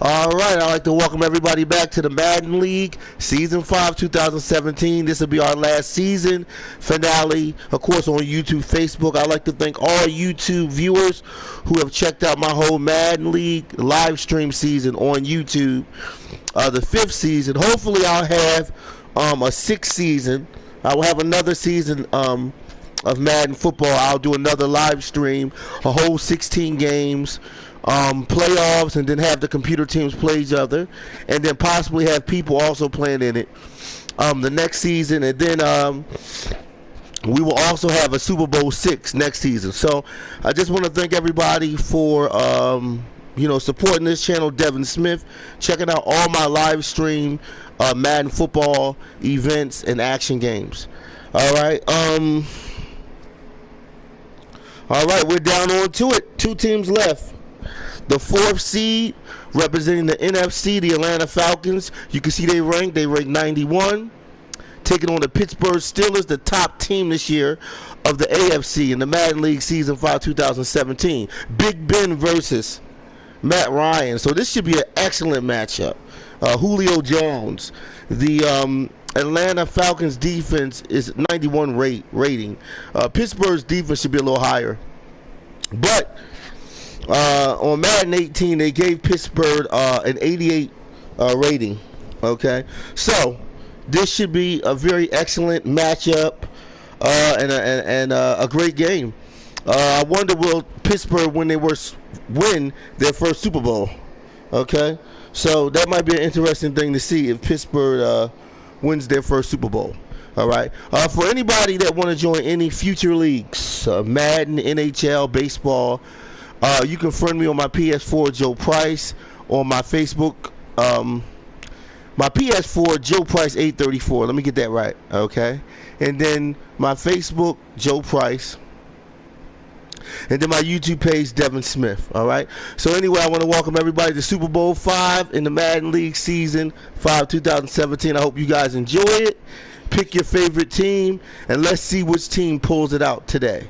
All right, I'd like to welcome everybody back to the Madden League, Season 5, 2017. This will be our last season finale, of course, on YouTube, Facebook. I'd like to thank all YouTube viewers who have checked out my whole Madden League live stream season on YouTube, the 5th season. Hopefully, I'll have a 6th season. I will have another season of Madden football. I'll do another live stream, a whole 16 games. Playoffs, and then have the computer teams play each other, and then possibly have people also playing in it the next season, and then we will also have a Super Bowl 6 next season. So I just want to thank everybody for supporting this channel. Devin Smith, checking out all my live stream Madden football events and action games. All right, we're down on to it. 2 teams left. The 4th seed, representing the NFC, the Atlanta Falcons. You can see they ranked 91. Taking on the Pittsburgh Steelers, the top team this year of the AFC in the Madden League Season 5, 2017. Big Ben versus Matt Ryan. So this should be an excellent matchup. Julio Jones. The Atlanta Falcons defense is 91 rating. Pittsburgh's defense should be a little higher. But on Madden 18, they gave Pittsburgh an 88 rating. Okay, so this should be a very excellent matchup and a great game. I wonder will Pittsburgh win their first Super Bowl? Okay, so that might be an interesting thing to see if Pittsburgh wins their first Super Bowl. All right. For anybody that want to join any future leagues, Madden, NHL, baseball. You can friend me on my PS4, Joe Price, on my Facebook, my PS4, Joe Price 834. Let me get that right, okay? And then my Facebook, Joe Price, and then my YouTube page, Devin Smith, all right? So anyway, I want to welcome everybody to Super Bowl 5 in the Madden League Season 5, 2017. I hope you guys enjoy it. Pick your favorite team, and let's see which team pulls it out today.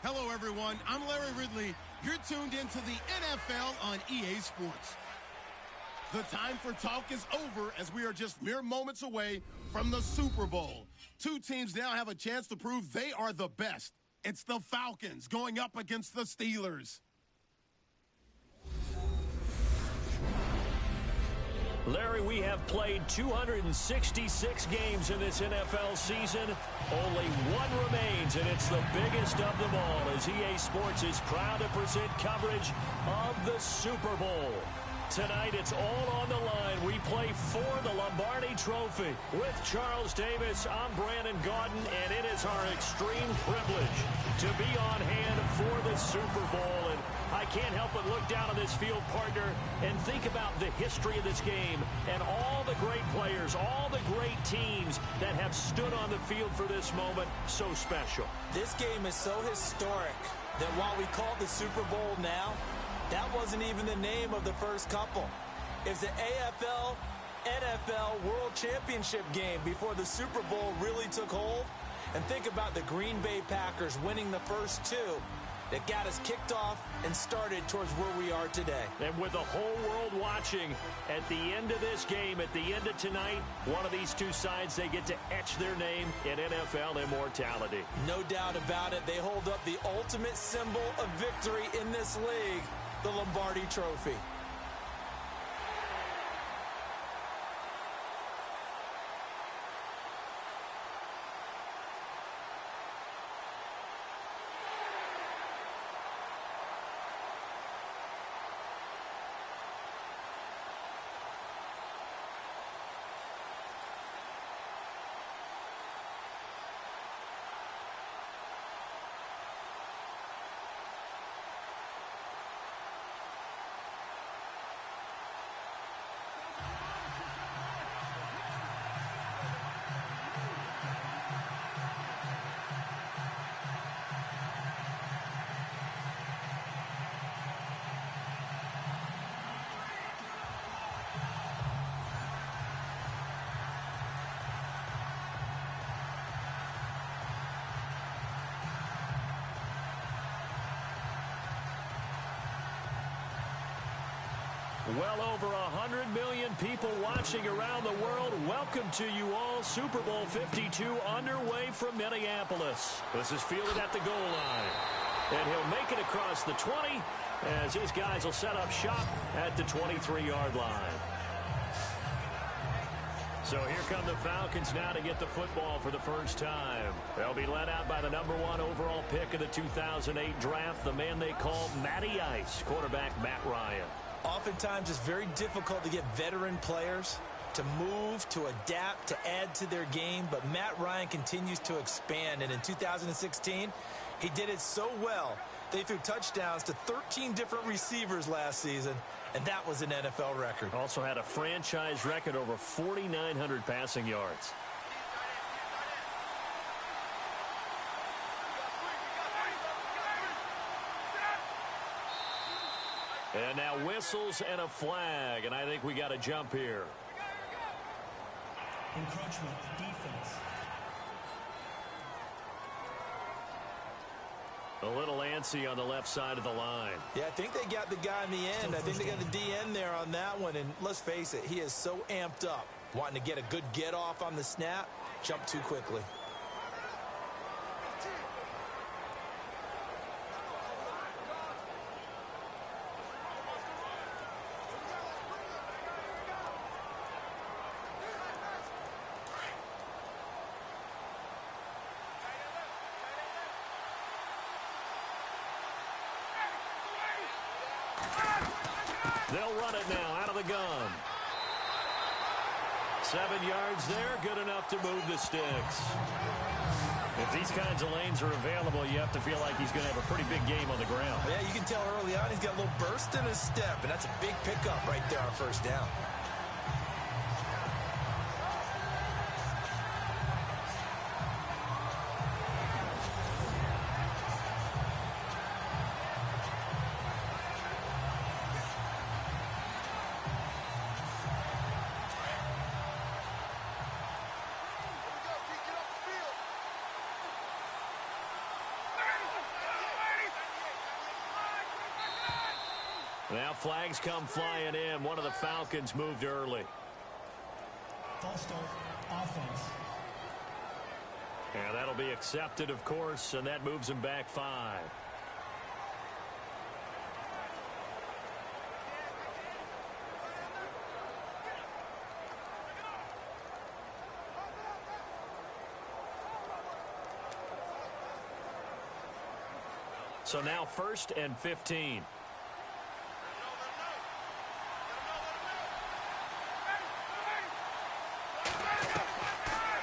Hello, everyone. I'm Larry Ridley. You're tuned into the NFL on EA Sports. The time for talk is over as we are just mere moments away from the Super Bowl. 2 teams now have a chance to prove they are the best. It's the Falcons going up against the Steelers. Larry, we have played 266 games in this NFL season. Only one remains, and it's the biggest of them all, as EA Sports is proud to present coverage of the Super Bowl. Tonight, it's all on the line. We play for the Lombardi Trophy. With Charles Davis, I'm Brandon Gaudin, and it is our extreme privilege to be on hand for the Super Bowl. And I can't help but look down on this field, partner, and think about the history of this game and all the great players, all the great teams that have stood on the field for this moment. So special. This game is so historic that while we call it the Super Bowl now, that wasn't even the name of the first couple. It's the AFL, NFL World Championship game before the Super Bowl really took hold. And think about the Green Bay Packers winning the first two that got us kicked off and started towards where we are today. And with the whole world watching, at the end of this game, at the end of tonight, one of these two sides, they get to etch their name in NFL immortality. No doubt about it. They hold up the ultimate symbol of victory in this league, the Lombardi Trophy. Well over 100 million people watching around the world. Welcome to you all. Super Bowl 52 underway from Minneapolis. This is fielded at the goal line. And he'll make it across the 20 as his guys will set up shop at the 23-yard line. So here come the Falcons now to get the football for the first time. They'll be led out by the #1 overall pick of the 2008 draft, the man they call Matty Ice, quarterback Matt Ryan. Oftentimes, it's very difficult to get veteran players to move, to adapt, to add to their game. But Matt Ryan continues to expand. And in 2016, he did it so well. They threw touchdowns to 13 different receivers last season. And that was an NFL record. Also had a franchise record over 4,900 passing yards. And now whistles and a flag, and I think we got a jump here. Encroachment, defense. A little antsy on the left side of the line. Yeah, I think they got the guy in the end. I think they got the DN there on that one. And let's face it, he is so amped up, wanting to get a good get off on the snap, jump too quickly. They'll run it now out of the gun. 7 yards there, good enough to move the sticks. If these kinds of lanes are available, you have to feel like he's going to have a pretty big game on the ground. Yeah, you can tell early on he's got a little burst in his step, and that's a big pickup right there on first down. Now flags come flying in. One of the Falcons moved early. False start, offense. And that'll be accepted, of course, and that moves him back 5. So now 1st and 15.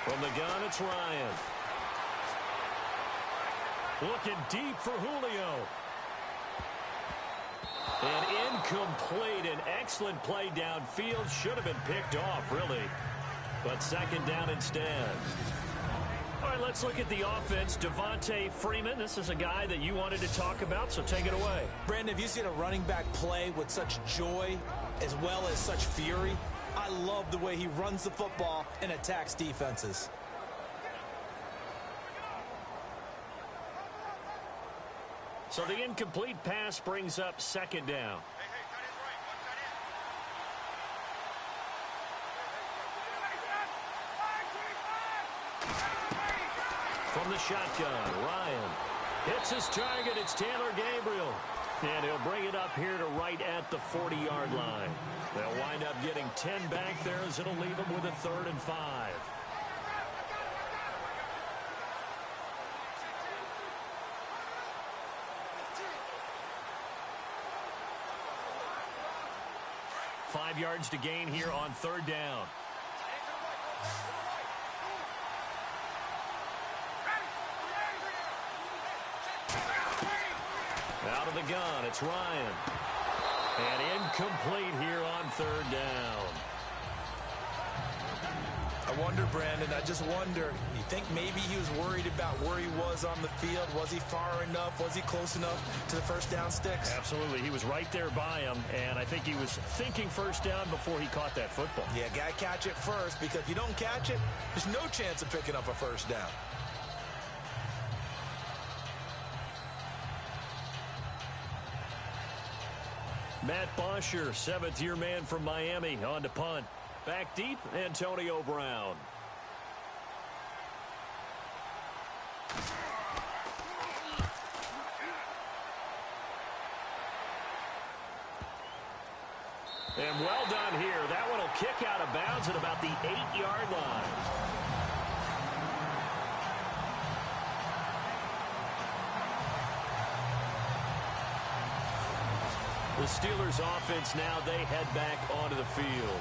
From the gun, it's Ryan. Looking deep for Julio. And incomplete. An excellent play downfield. Should have been picked off, really. But second down instead. All right, let's look at the offense. Devontae Freeman, this is a guy that you wanted to talk about, so take it away. Brandon, have you seen a running back play with such joy as well as such fury? I love the way he runs the football and attacks defenses. So the incomplete pass brings up second down. From the shotgun, Ryan hits his target. It's Taylor Gabriel. And he'll bring it up here to right at the 40-yard line. They'll wind up getting 10 back there as it'll leave them with a 3rd and 5. Five yards to gain here on 3rd down. Out of the gun, it's Ryan. And incomplete here on 3rd down. I wonder, Brandon, I just wonder, you think maybe he was worried about where he was on the field? Was he far enough? Was he close enough to the first down sticks? Absolutely. He was right there by him, and I think he was thinking first down before he caught that football. Yeah, got to catch it first, because if you don't catch it, there's no chance of picking up a first down. Matt Bosher, 7th-year man from Miami, on to punt. Back deep, Antonio Brown. And well done here. That one will kick out of bounds at about the 8-yard line. The Steelers offense now, they head back onto the field.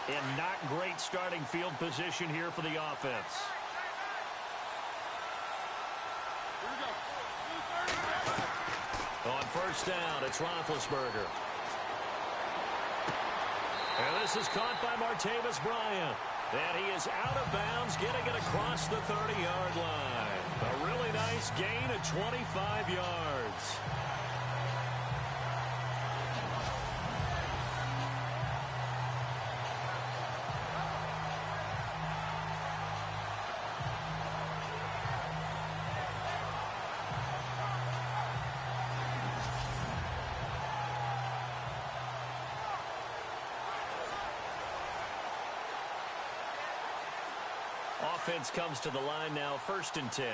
And not great starting field position here for the offense. On first down, it's Roethlisberger. And this is caught by Martavis Bryant. And he is out of bounds, getting it across the 30-yard line. A really nice gain of 25 yards. Offense comes to the line now, 1st and 10.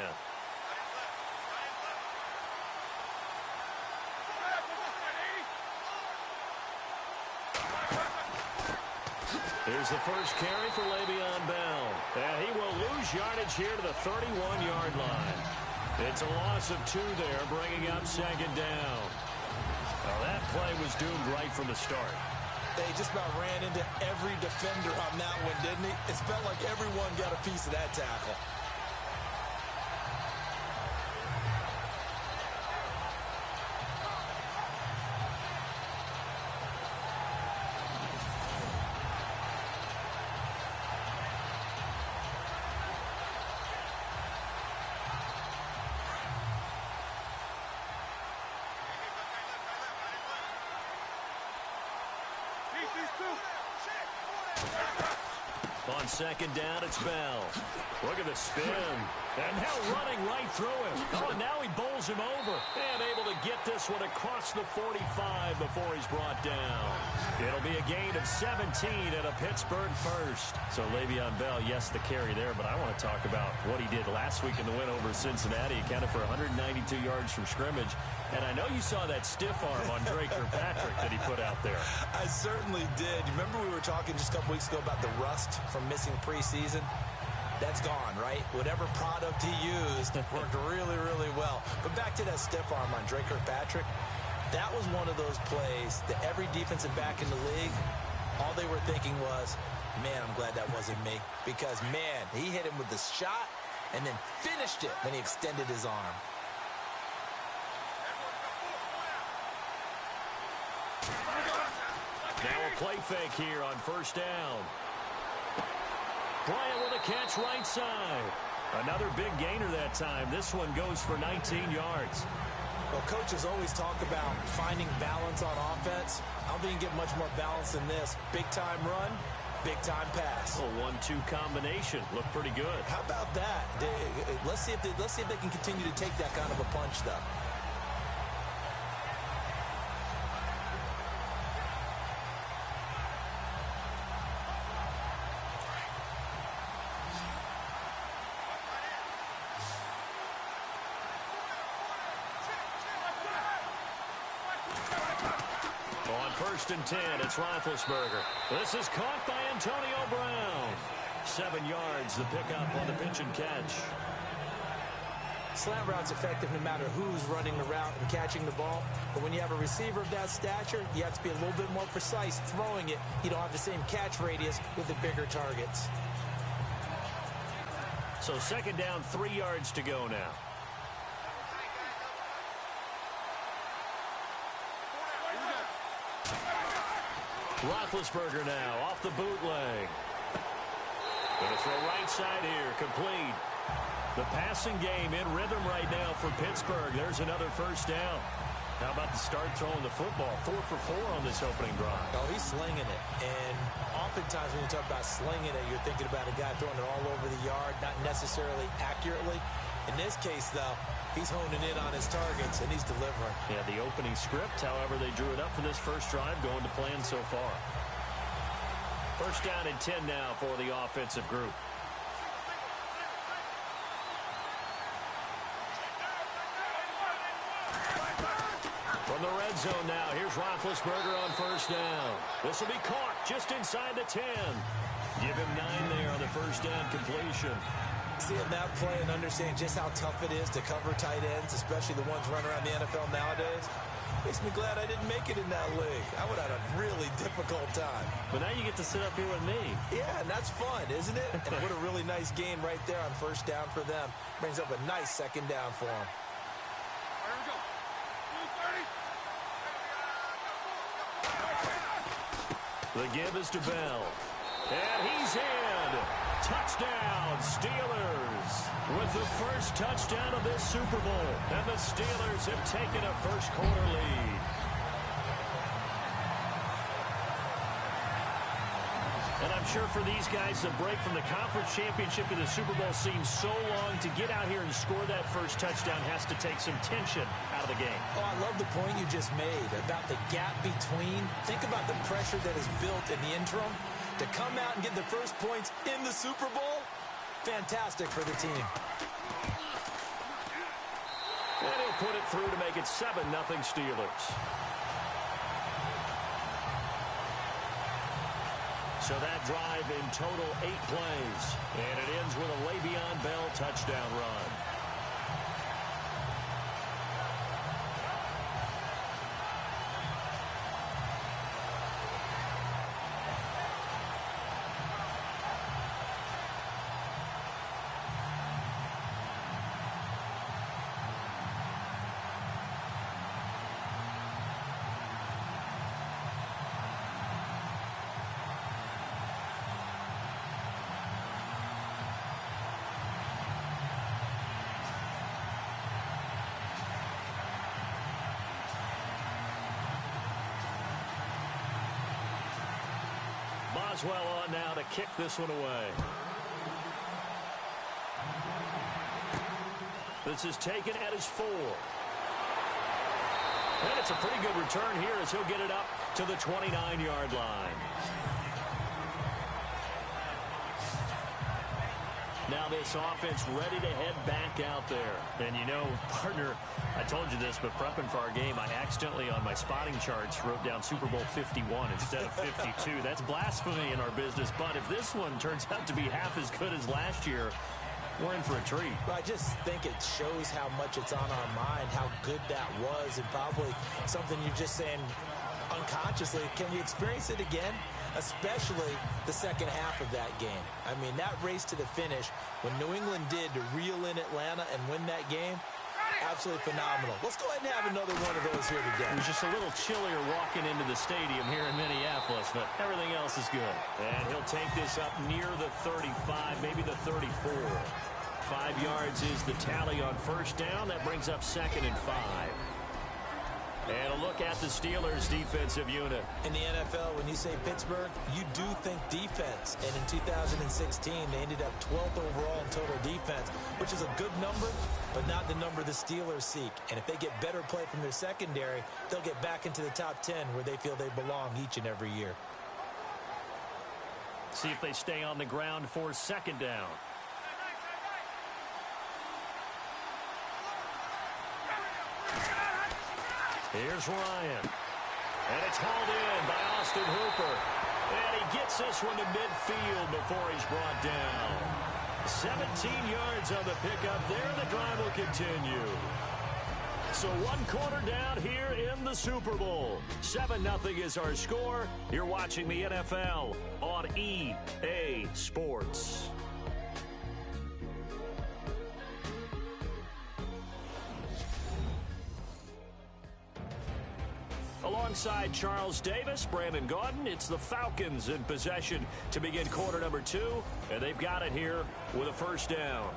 Here's the first carry for Le'Veon Bell. And he will lose yardage here to the 31-yard line. It's a loss of 2 there, bringing up 2nd down. Well, that play was doomed right from the start. They just about ran into every defender on that one, didn't he? It felt like everyone got a piece of that tackle. On 2nd down, it's Bell. Look at the spin. And now running right through him. Oh, and now he bowls him over. And able to get this one across the 45 before he's brought down. It'll be a gain of 17 and a Pittsburgh first. So Le'Veon Bell, yes, the carry there, but I want to talk about what he did last week in the win over Cincinnati. He accounted for 192 yards from scrimmage. And I know you saw that stiff arm on Drake Kirkpatrick that he put out there. I certainly did. You remember we were talking just a couple weeks ago about the rust from missing preseason? That's gone, right? Whatever product he used worked really, really well. But back to that stiff arm on Drake Kirkpatrick, that was one of those plays that every defensive back in the league, all they were thinking was, man, I'm glad that wasn't me. Because, man, he hit him with the shot and then finished it when he extended his arm. Now a play fake here on 1st down. Bryant with a catch right side. Another big gainer that time. This one goes for 19 yards. Well, coaches always talk about finding balance on offense. I don't think you get much more balance than this. Big-time run, big-time pass. A 1-2 combination. Looked pretty good. How about that? Let's see if they can continue to take that kind of a punch, though. First and 10, it's Roethlisberger. This is caught by Antonio Brown. 7 yards, the pickup on the pitch and catch. Slant route's effective no matter who's running the route and catching the ball. But when you have a receiver of that stature, you have to be a little bit more precise throwing it. You don't have the same catch radius with the bigger targets. So second down, 3 yards to go now. Roethlisberger now off the bootleg. Going to throw right side here, complete. The passing game in rhythm right now for Pittsburgh. There's another first down. How about the start throwing the football? 4 for 4 on this opening drive. Oh, he's slinging it. And oftentimes when you talk about slinging it, you're thinking about a guy throwing it all over the yard, not necessarily accurately. In this case, though, he's honing in on his targets, and he's delivering. Yeah, the opening script, however, they drew it up for this first drive, going to plan so far. First down and 10 now for the offensive group. From the red zone now, here's Roethlisberger on first down. This will be caught just inside the 10. Give him 9 there on the first down completion. Seeing that play and understanding just how tough it is to cover tight ends, especially the ones running around the NFL nowadays, makes me glad I didn't make it in that league. I would have had a really difficult time. But now you get to sit up here with me. Yeah, and that's fun, isn't it? And what a really nice gain right there on first down for them. Brings up a nice second down for them. The give is to Bell. And he's in. Touchdown, Steelers. With the first touchdown of this Super Bowl. And the Steelers have taken a first quarter lead. And I'm sure for these guys, the break from the conference championship to the Super Bowl seems so long. To get out here and score that first touchdown has to take some tension out of the game. Oh, I love the point you just made about the gap between. Think about the pressure that is built in the interim. To come out and get the first points in the Super Bowl, fantastic for the team. And he'll put it through to make it 7-0 Steelers. So that drive in total 8 plays. And it ends with a Le'Veon Bell touchdown run. Boswell on now to kick this one away. This is taken at his 4. And it's a pretty good return here as he'll get it up to the 29-yard line. Now this offense ready to head back out there. And you know, partner, I told you this, but prepping for our game, I accidentally on my spotting charts wrote down Super Bowl 51 instead of 52. That's blasphemy in our business. But if this one turns out to be half as good as last year, we're in for a treat. Well, I just think it shows how much it's on our mind, how good that was, and probably something you're just saying unconsciously, can we experience it again? Especially the second half of that game. I mean, that race to the finish, when New England did to reel in Atlanta and win that game, Absolutely phenomenal. Let's go ahead and have another one of those here today. It was just a little chillier walking into the stadium here in Minneapolis, but everything else is good. And he'll take this up near the 35, maybe the 34. 5 yards is the tally on first down. That brings up 2nd and 5. And a look at the Steelers' defensive unit. In the NFL, when you say Pittsburgh, you do think defense. And in 2016, they ended up 12th overall in total defense, which is a good number, but not the number the Steelers seek. And if they get better play from their secondary, they'll get back into the top 10 where they feel they belong each and every year. See if they stay on the ground for 2nd down. Here's Ryan. And it's hauled in by Austin Hooper. And he gets this one to midfield before he's brought down. 17 yards on the pickup there. The drive will continue. So 1 quarter down here in the Super Bowl. 7-0 is our score. You're watching the NFL on EA Sports. Alongside Charles Davis, Brandon Gaudin, it's the Falcons in possession to begin quarter number 2, and they've got it here with a first down.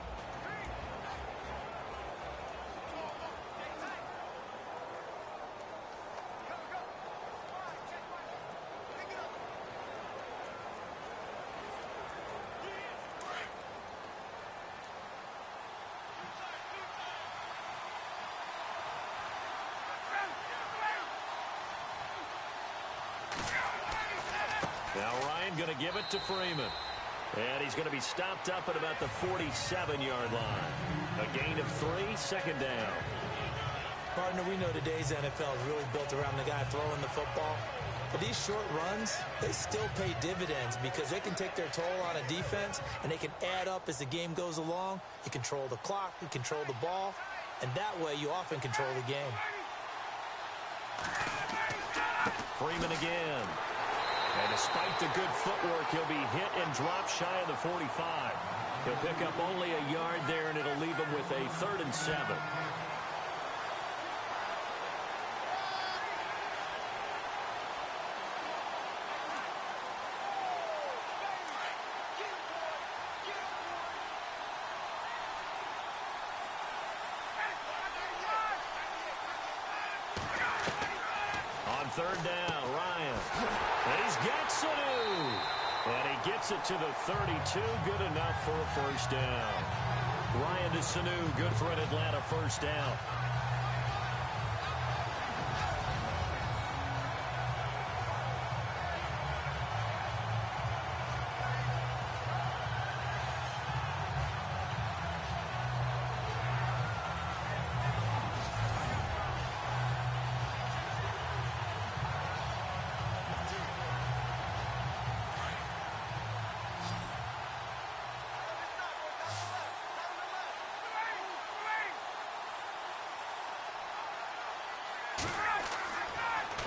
Now Ryan going to give it to Freeman. And he's going to be stopped up at about the 47-yard line. A gain of 3, 2nd down. Partner, we know today's NFL is really built around the guy throwing the football. But these short runs, they still pay dividends because they can take their toll on a defense and they can add up as the game goes along. You control the clock, you control the ball, and that way you often control the game. Freeman again. And despite the good footwork, he'll be hit and dropped shy of the 45. He'll pick up only a yard there, and it'll leave him with a 3rd and 7. On 3rd down, Ryan. And he's got Sanu. And he gets it to the 32. Good enough for a first down. Ryan to Sanu. Good for an Atlanta first down.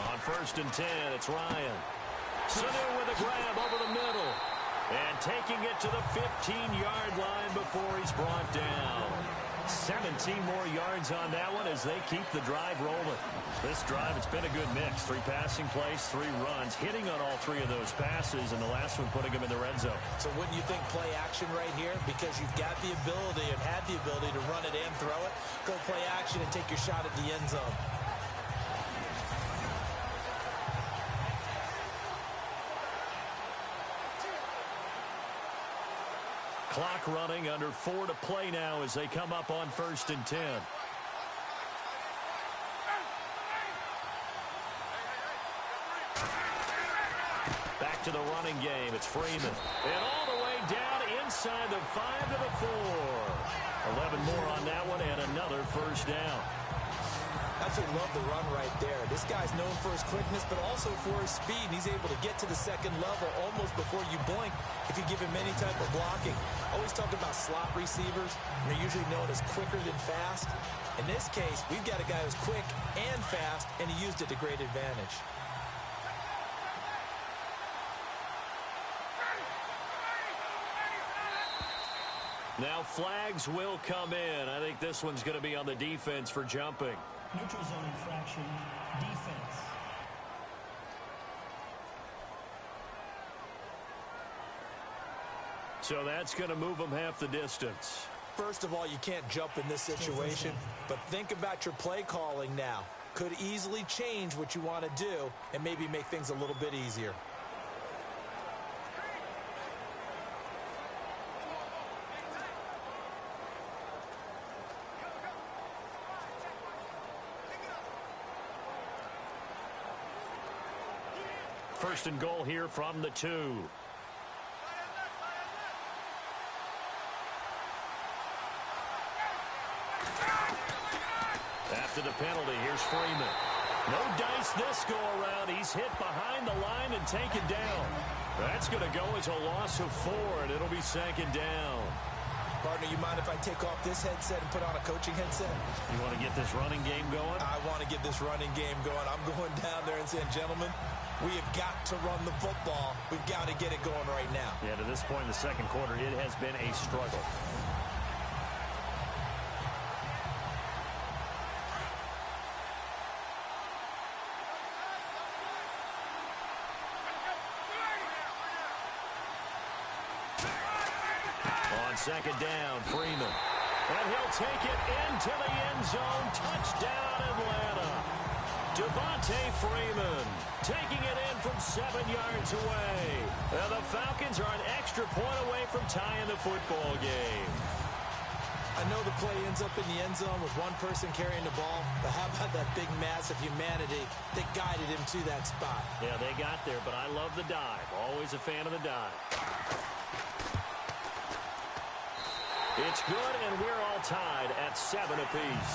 On 1st and 10, it's Ryan. Sanu with a grab over the middle. And taking it to the 15-yard line before he's brought down. 17 more yards on that one as they keep the drive rolling. This drive, it's been a good mix. 3 passing plays, 3 runs, hitting on all 3 of those passes, and the last one putting them in the red zone. So wouldn't you think play action right here? Because you've got the ability and had the ability to run it and throw it. Go play action and take your shot at the end zone. Clock running, under 4 to play now as they come up on 1st and 10. Back to the running game. It's Freeman. And all the way down inside the 5 to the 4. 11 more on that one and another first down. Absolutely love the run right there. This guy's known for his quickness, but also for his speed. And he's able to get to the 2nd level almost before you blink if you give him any type of blocking. Always talk about slot receivers. And they're usually known as quicker than fast. In this case, we've got a guy who's quick and fast, and he used it to great advantage. Now flags will come in. I think this one's going to be on the defense for jumping. Neutral zone infraction, defense. So that's going to move them half the distance. First of all, you can't jump in this situation, but think about your play calling now. Could easily change what you want to do and maybe make things a little bit easier. First and goal here from the 2. After the penalty, here's Freeman. No dice this go around. He's hit behind the line and taken down. That's going to go as a loss of 4, and it'll be second down. Partner, you mind if I take off this headset and put on a coaching headset? You want to get this running game going? I want to get this running game going. I'm going down there and saying, gentlemen, we have got to run the football. We've got to get it going right now. Yeah, to this point in the second quarter, it has been a struggle. Second down, Freeman. And he'll take it into the end zone. Touchdown, Atlanta. Devontae Freeman taking it in from 7 yards away. And the Falcons are an extra point away from tying the football game. I know the play ends up in the end zone with one person carrying the ball, but how about that big mass of humanity that guided him to that spot? Yeah, they got there, but I love the dive. Always a fan of the dive. It's good, and we're all tied at 7 apiece.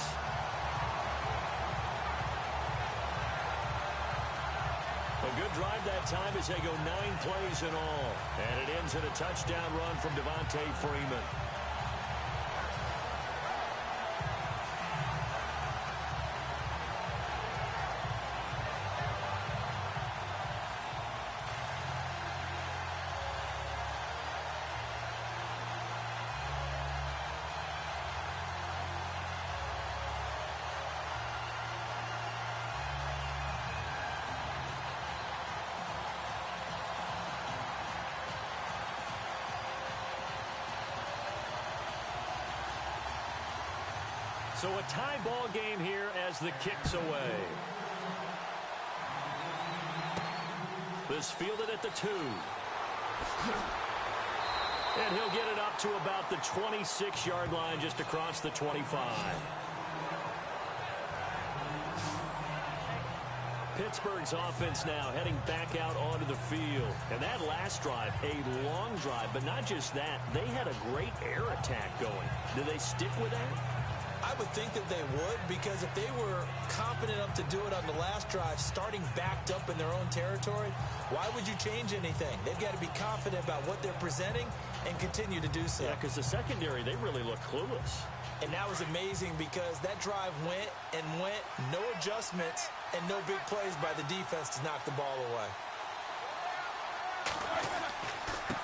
A good drive that time as they go 9 plays in all. And it ends in a touchdown run from Devontae Freeman. So a tie ball game here as the kick's away. This fielded at the 2. And he'll get it up to about the 26-yard line just across the 25. Pittsburgh's offense now heading back out onto the field. And that last drive, a long drive, but not just that. They had a great air attack going. Do they stick with that? I would think that they would, because if they were competent enough to do it on the last drive, starting backed up in their own territory, why would you change anything? They've got to be confident about what they're presenting and continue to do so. Yeah, because the secondary, they really look clueless. And that was amazing because that drive went and went, no adjustments, and no big plays by the defense to knock the ball away.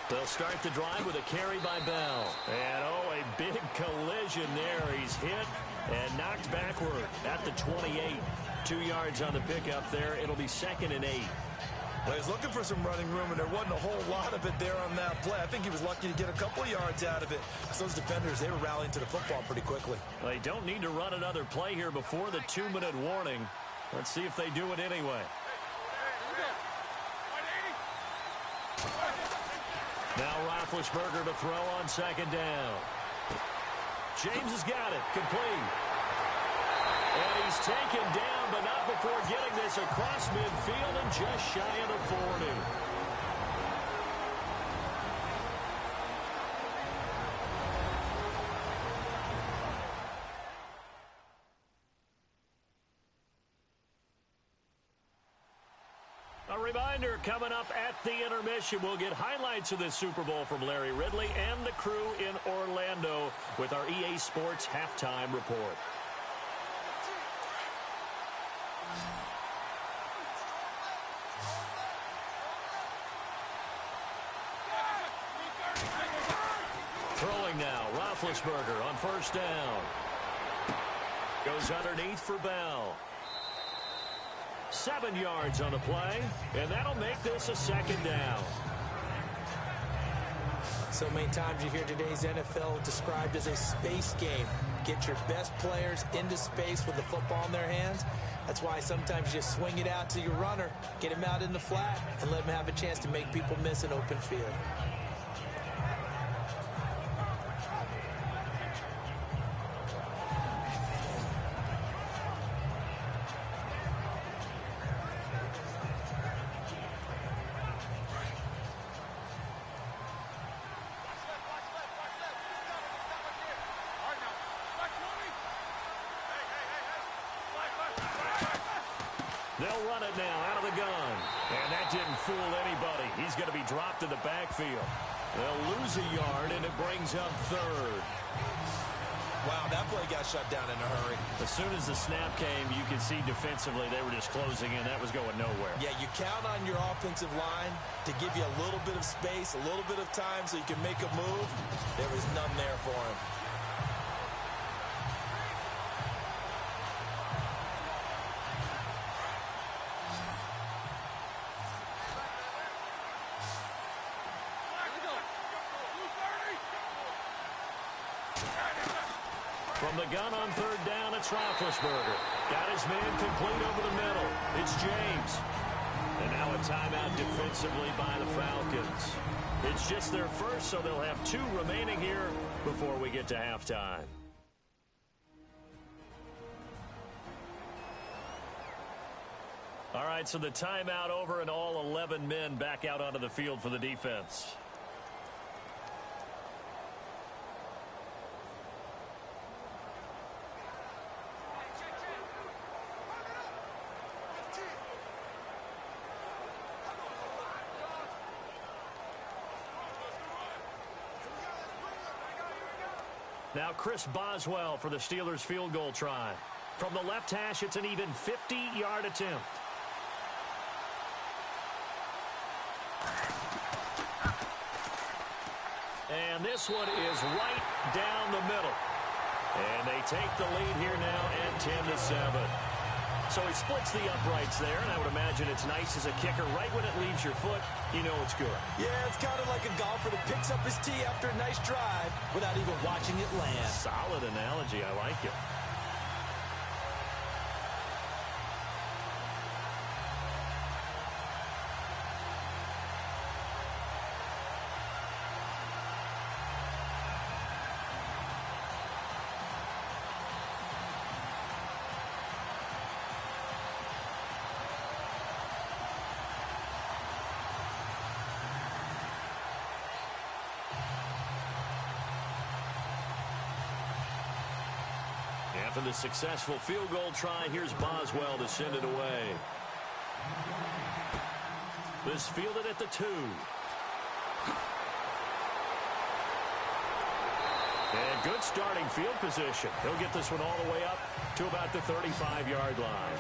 They'll start the drive with a carry by Bell. And, oh, a big collision there. He's hit and knocked backward at the 28. 2 yards on the pickup there. It'll be 2nd and 8. Well, he's looking for some running room, and there wasn't a whole lot of it there on that play. I think he was lucky to get a couple of yards out of it. So those defenders, they were rallying to the football pretty quickly. Well, they don't need to run another play here before the 2-minute warning. Let's see if they do it anyway. Now Roethlisberger to throw on 2nd down. James has got it. Complete. And he's taken down, but not before getting this across midfield and just shy of the 40. A reminder, coming up at the intermission, we'll get highlights of this Super Bowl from Larry Ridley and the crew in Orlando with our EA Sports halftime report. Throwing now, Roethlisberger on first down. Goes underneath for Bell. 7 yards on the play, and that'll make this a second down. So many times you hear today's NFL described as a space game. Get your best players into space with the football in their hands. That's why sometimes you swing it out to your runner, get him out in the flat, and let him have a chance to make people miss an open field. They'll run it now out of the gun. And that didn't fool anybody. He's going to be dropped in the backfield. They'll lose a yard, and it brings up third. Wow, that play got shut down in a hurry. As soon as the snap came, you could see defensively they were just closing in. That was going nowhere. Yeah, you count on your offensive line to give you a little bit of space, a little bit of time so you can make a move. There was none there for him. From the gun on third down, it's Roethlisberger. Got his man complete over the middle. It's James. And now a timeout defensively by the Falcons. It's just their first, so they'll have 2 remaining here before we get to halftime. All right, so the timeout over and all 11 men back out onto the field for the defense. Now Chris Boswell for the Steelers field goal try. From the left hash, it's an even 50-yard attempt. And this one is right down the middle. And they take the lead here now at 10-7. So he splits the uprights there, and I would imagine it's nice as a kicker. Right when it leaves your foot, you know it's good. Yeah, it's kind of like a golfer that picks up his tee after a nice drive without even watching it land. Solid analogy. I like it. After the successful field goal try, here's Boswell to send it away. This fielded at the 2. And good starting field position. He'll get this one all the way up to about the 35-yard line.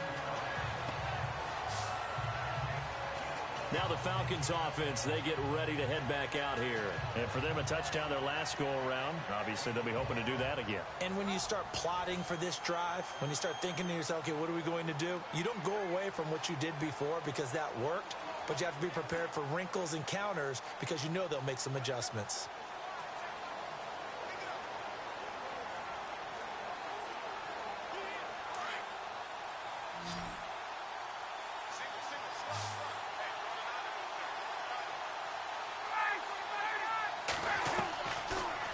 Now the Falcons offense, they get ready to head back out here. And for them, a touchdown their last go-around. Obviously, they'll be hoping to do that again. And when you start plotting for this drive, when you start thinking to yourself, okay, what are we going to do? You don't go away from what you did before because that worked, but you have to be prepared for wrinkles and counters because you know they'll make some adjustments.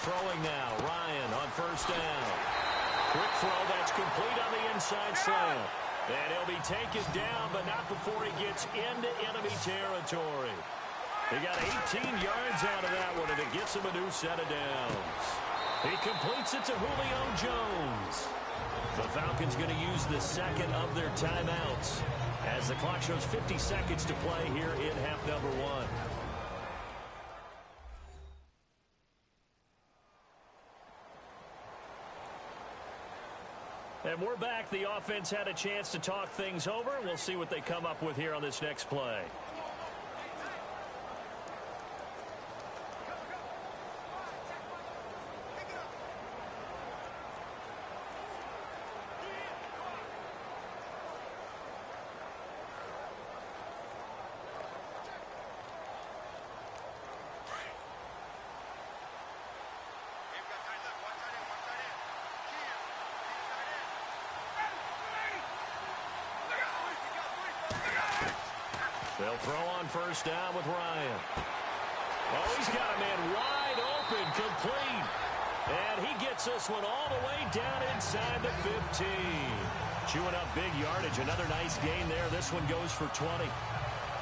Throwing now, Ryan on first down. Quick throw that's complete on the inside slant. And he'll be taken down, but not before he gets into enemy territory. He got 18 yards out of that one, and it gets him a new set of downs. He completes it to Julio Jones. The Falcons going to use the second of their timeouts as the clock shows 50 seconds to play here in half number 1. And we're back. The offense had a chance to talk things over. We'll see what they come up with here on this next play. They'll throw on first down with Ryan. Oh, he's got a man wide open, complete. And he gets this one all the way down inside the 15. Chewing up big yardage. Another nice gain there. This one goes for 20.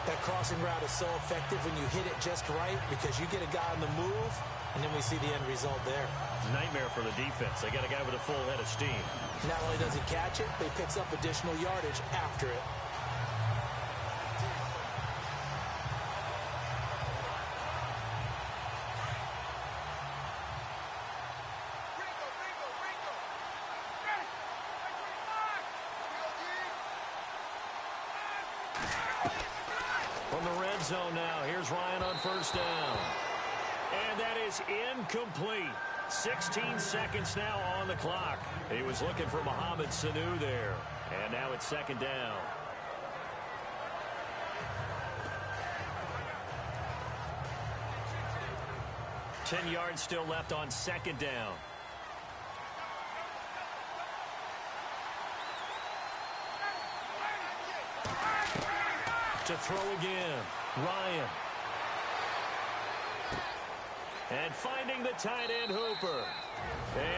That crossing route is so effective when you hit it just right because you get a guy on the move, and then we see the end result there. Nightmare for the defense. They got a guy with a full head of steam. Not only does he catch it, but he picks up additional yardage after it. From the red zone now, here's Ryan on first down. And that is incomplete. 16 seconds now on the clock. He was looking for Mohamed Sanu there. And now it's second down. Ten yards still left on second down. To throw again, Ryan. And finding the tight end Hooper.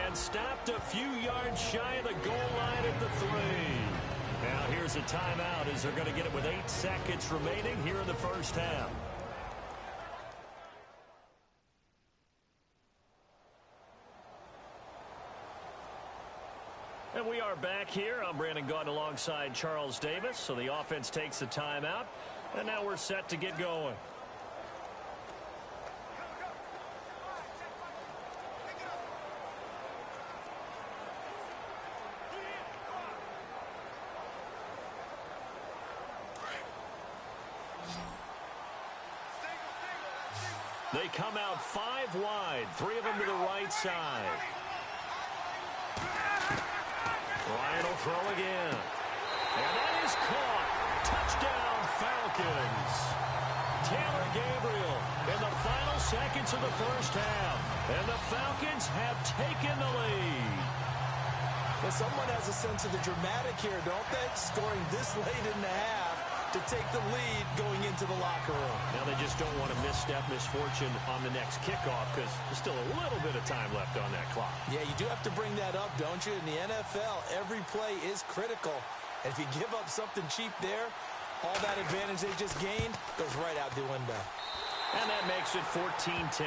And stopped a few yards shy of the goal line at the 3. Now here's a timeout as they're going to get it with 8 seconds remaining here in the first half. And we are back here. I'm Brandon Gaudin alongside Charles Davis. So the offense takes a timeout. And now we're set to get going. They come out 5 wide. 3 of them to the right side. Ryan will throw again. And that is caught. Touchdown, Falcons. Taylor Gabriel in the final seconds of the first half. And the Falcons have taken the lead. Well, someone has a sense of the dramatic here, don't they? Scoring this late in the half to take the lead going into the locker room. Now they just don't want to misstep misfortune on the next kickoff because there's still a little bit of time left on that clock. Yeah, you do have to bring that up, don't you? In the NFL, every play is critical. And if you give up something cheap there, all that advantage they just gained goes right out the window. And that makes it 14-10.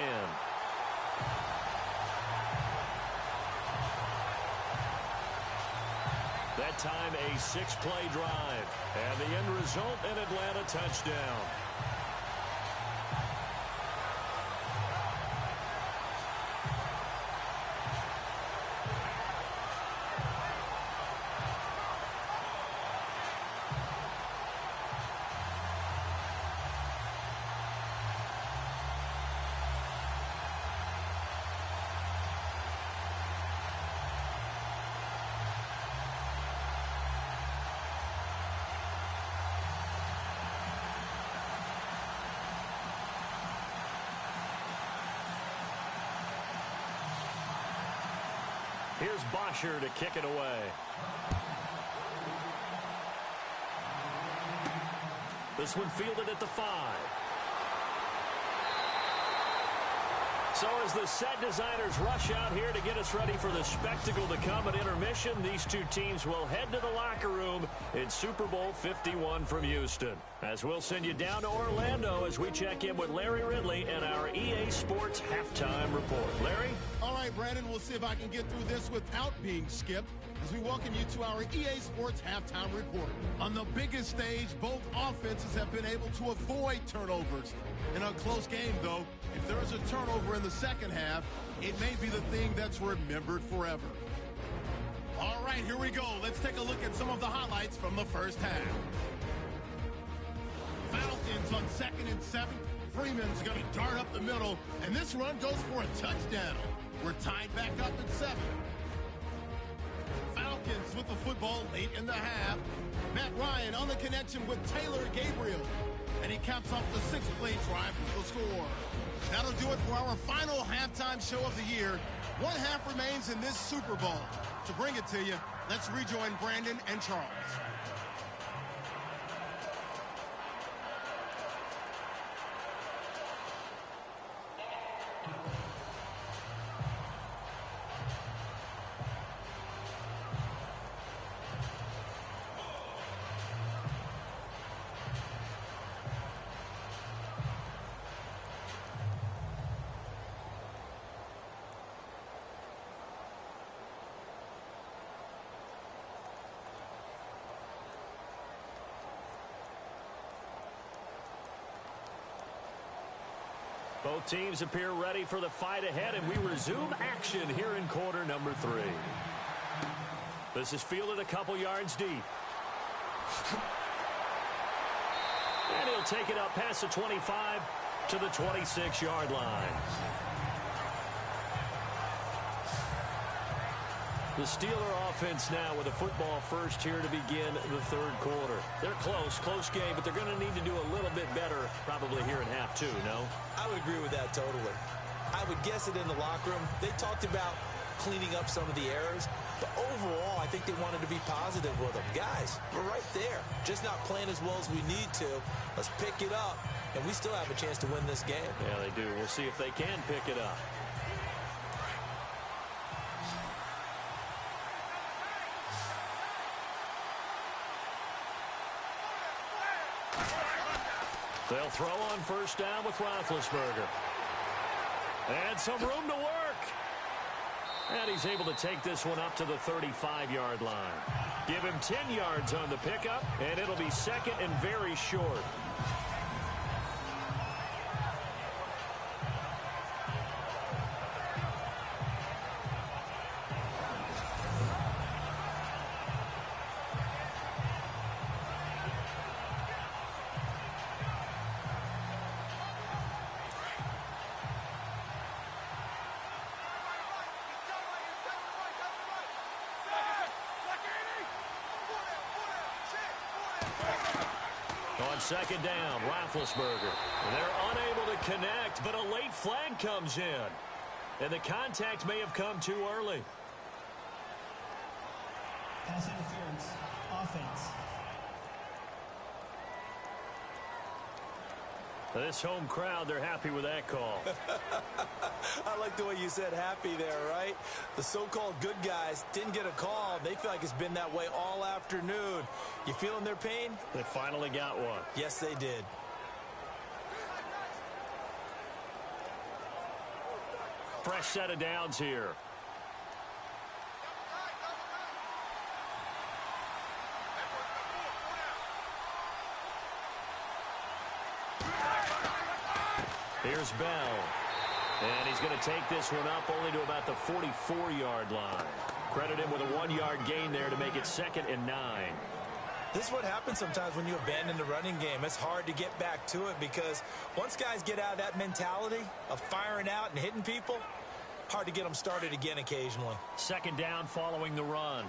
That time a 6-play drive. And the end result, an Atlanta touchdown. Here's Bosher to kick it away. This one fielded at the 5. So as the set designers rush out here to get us ready for the spectacle to come at intermission, these two teams will head to the locker room in Super Bowl 51 from Houston. As we'll send you down to Orlando as we check in with Larry Ridley and our EA Sports Halftime Report. Larry? All right, Brandon, we'll see if I can get through this without being skipped as we welcome you to our EA Sports Halftime Report. On the biggest stage, both offenses have been able to avoid turnovers. In a close game, though, if there is a turnover in the second half, it may be the thing that's remembered forever. All right, here we go. Let's take a look at some of the highlights from the first half. Falcons on 2nd and 7. Freeman's going to dart up the middle, and this run goes for a touchdown. We're tied back up at 7. Falcons with the football late in the half. Matt Ryan on the connection with Taylor Gabriel. And he caps off the 6-play drive with the score. That'll do it for our final halftime show of the year. One half remains in this Super Bowl. To bring it to you, let's rejoin Brandon and Charles. Both teams appear ready for the fight ahead, and we resume action here in quarter number 3. This is fielded a couple yards deep. And he'll take it up past the 25 to the 26-yard line. The Steeler offense now with a football first here to begin the third quarter. They're close game, but they're going to need to do a little bit better probably here in half 2, no? I would agree with that totally. I would guess it in the locker room. They talked about cleaning up some of the errors, but overall, I think they wanted to be positive with them. Guys, we're right there. Just not playing as well as we need to. Let's pick it up, and we still have a chance to win this game. Yeah, they do. We'll see if they can pick it up. They'll throw on first down with Roethlisberger. And some room to work. And he's able to take this one up to the 35-yard line. Give him 10 yards on the pickup, and it'll be second and very short. On second down, Roethlisberger. They're unable to connect, but a late flag comes in. And the contact may have come too early. Pass interference. Offense. This home crowd, they're happy with that call. I like the way you said happy there, right? The so-called good guys didn't get a call. They feel like it's been that way all afternoon. You feeling their pain? They finally got one. Yes, they did. Fresh set of downs here. Here's Bell. And he's going to take this one up only to about the 44-yard line. Credit him with a 1-yard gain there to make it 2nd and 9. This is what happens sometimes when you abandon the running game. It's hard to get back to it because once guys get out of that mentality of firing out and hitting people, hard to get them started again occasionally. Second down following the run.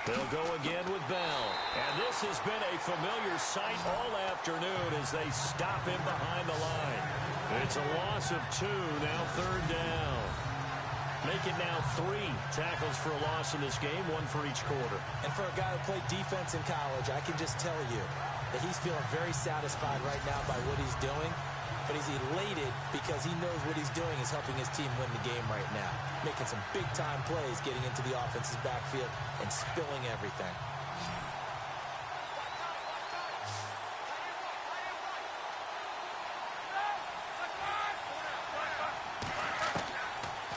They'll go again with Bell. And this has been a familiar sight all afternoon as they stop him behind the line. It's a loss of 2, now third down. Make it now 3 tackles for a loss in this game, 1 for each quarter. And for a guy who played defense in college, I can just tell you that he's feeling very satisfied right now by what he's doing. But he's elated because he knows what he's doing is helping his team win the game right now. Making some big-time plays, getting into the offense's backfield, and spilling everything.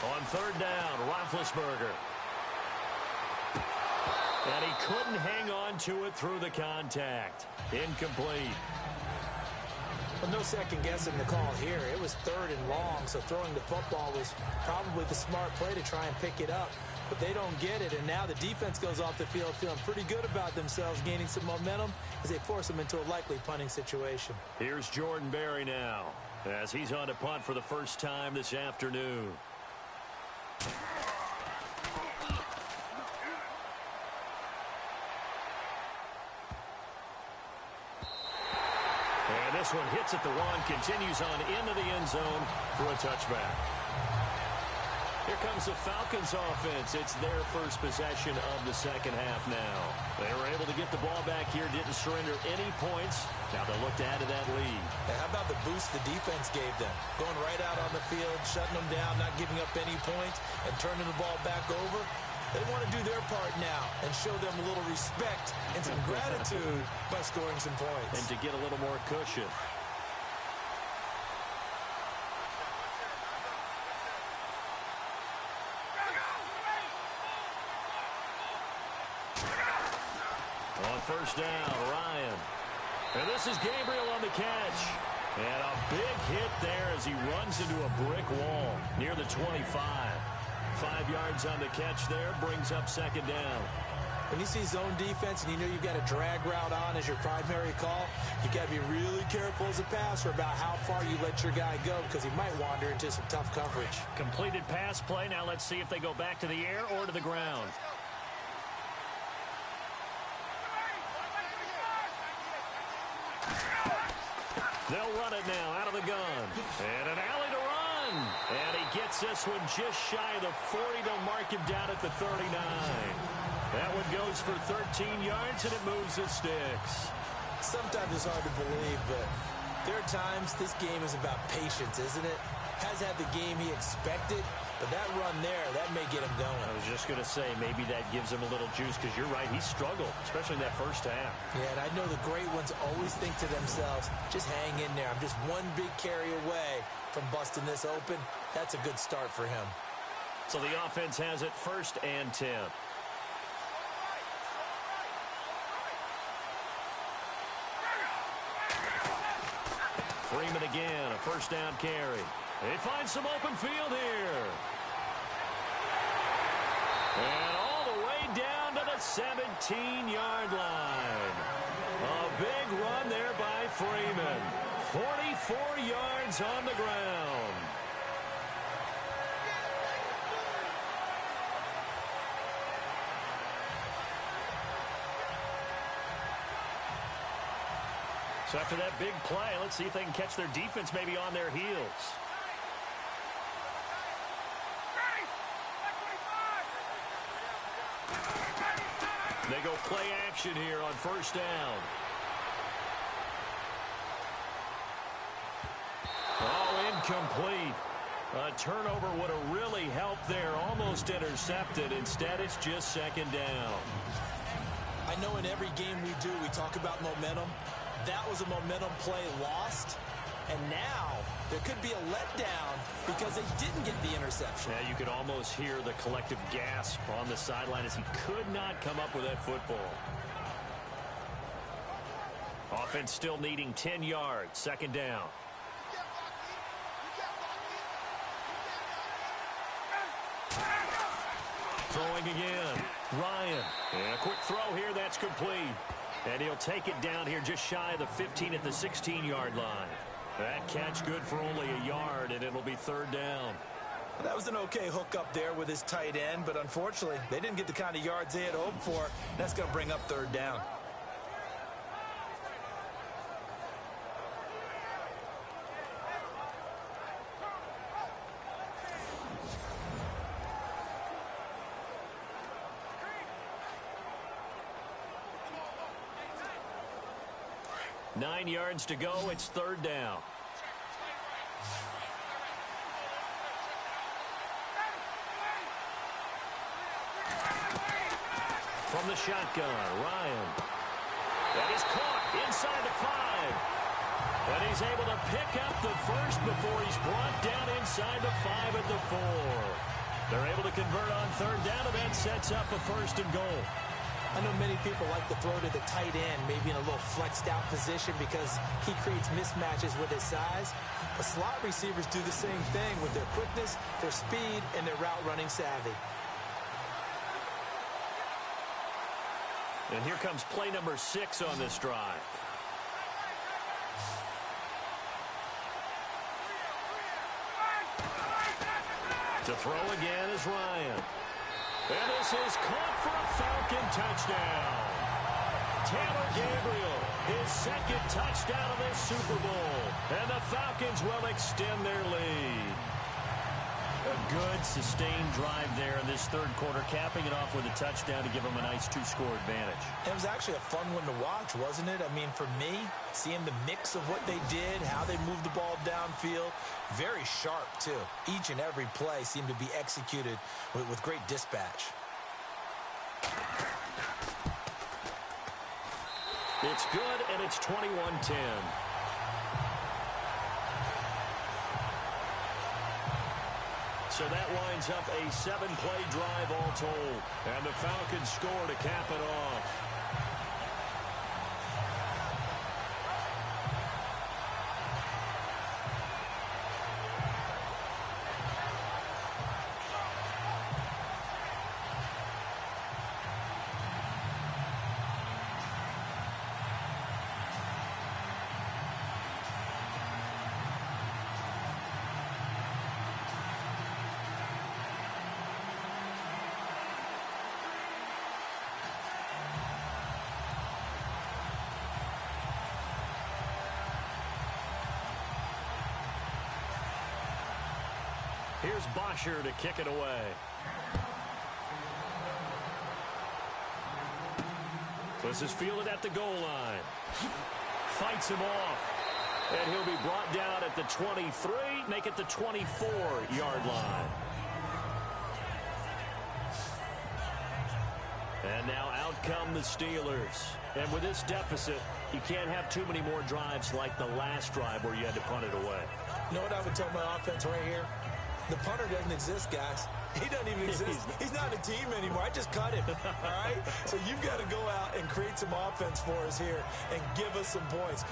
On third down, Roethlisberger. And he couldn't hang on to it through the contact. Incomplete. Well, no second guessing the call here. It was 3rd and long, so throwing the football was probably the smart play to try and pick it up. But they don't get it, and now the defense goes off the field feeling pretty good about themselves, gaining some momentum as they force them into a likely punting situation. Here's Jordan Berry now as he's on to punt for the first time this afternoon. And this one hits at the 1, continues on into the end zone for a touchback. Here comes the Falcons offense. It's their first possession of the second half now. They were able to get the ball back here, didn't surrender any points. Now they'll look to add to that lead. And how about the boost the defense gave them? Going right out on the field, shutting them down, not giving up any points, and turning the ball back over. They want to do their part now and show them a little respect and some gratitude by scoring some points. And to get a little more cushion. On first down, Ryan. And this is Gabriel on the catch. And a big hit there as he runs into a brick wall near the 25. 5 yards on the catch there, brings up second down. When you see zone defense and you know you've got a drag route on as your primary call, you've got to be really careful as a passer about how far you let your guy go because he might wander into some tough coverage. Completed pass play. Now let's see if they go back to the air or to the ground. They'll run it now out of the gun. And an alley to run. And he gets this one just shy of the 40. They'll mark him down at the 39. That one goes for 13 yards, and it moves the sticks. Sometimes it's hard to believe, but there are times this game is about patience, isn't it? Has had the game he expected, but that run there, that may get him going. I was just going to say, maybe that gives him a little juice, because you're right, he struggled, especially in that first half. Yeah, and I know the great ones always think to themselves, just hang in there. I'm just one big carry away from busting this open. That's a good start for him. So the offense has it 1st and 10. Freeman again, a first down carry. They find some open field here. And all the way down to the 17-yard line. A big run there by Freeman. 44 yards on the ground. So after that big play, let's see if they can catch their defense maybe on their heels. They go play action here on first down. Oh, incomplete. A turnover would have really helped there. Almost intercepted. Instead, it's just second down. I know in every game we do, we talk about momentum. That was a momentum play lost. And now there could be a letdown because they didn't get the interception. Yeah, you could almost hear the collective gasp on the sideline as he could not come up with that football. Offense still needing 10 yards. Second down. Throwing again. Ryan. And a quick throw here. That's complete. And he'll take it down here just shy of the 15 at the 16-yard line. That catch good for only a yard, and it'll be third down. That was an okay hook up there with his tight end, but unfortunately, they didn't get the kind of yards they had hoped for. That's going to bring up third down. Nine yards to go. It's third down. From the shotgun, Ryan. That is caught inside the 5. And he's able to pick up the first before he's brought down inside the 5 at the 4. They're able to convert on third down, and that sets up a first and goal. I know many people like to throw to the tight end, maybe in a little flexed out position because he creates mismatches with his size. But slot receivers do the same thing with their quickness, their speed, and their route running savvy. And here comes play number 6 on this drive. To throw again is Ryan. And this is caught for a Falcon touchdown. Taylor Gabriel, his second touchdown of this Super Bowl. And the Falcons will extend their lead. A good, sustained drive there in this third quarter, capping it off with a touchdown to give them a nice 2-score advantage. It was actually a fun one to watch, wasn't it? I mean, for me, seeing the mix of what they did, how they moved the ball downfield, very sharp, too. Each and every play seemed to be executed with great dispatch. It's good, and it's 21-10. So that winds up a 7-play drive all told. And the Falcons score to cap it off. Here's Bosher to kick it away. This is fielded at the goal line. Fights him off. And he'll be brought down at the 23, make it the 24-yard line. And now out come the Steelers. And with this deficit, you can't have too many more drives like the last drive where you had to punt it away. You know what I would tell my offense right here? The punter doesn't exist, guys. He doesn't even exist. He's not a team anymore. I just cut him, all right? So you've got to go out and create some offense for us here and give us some points.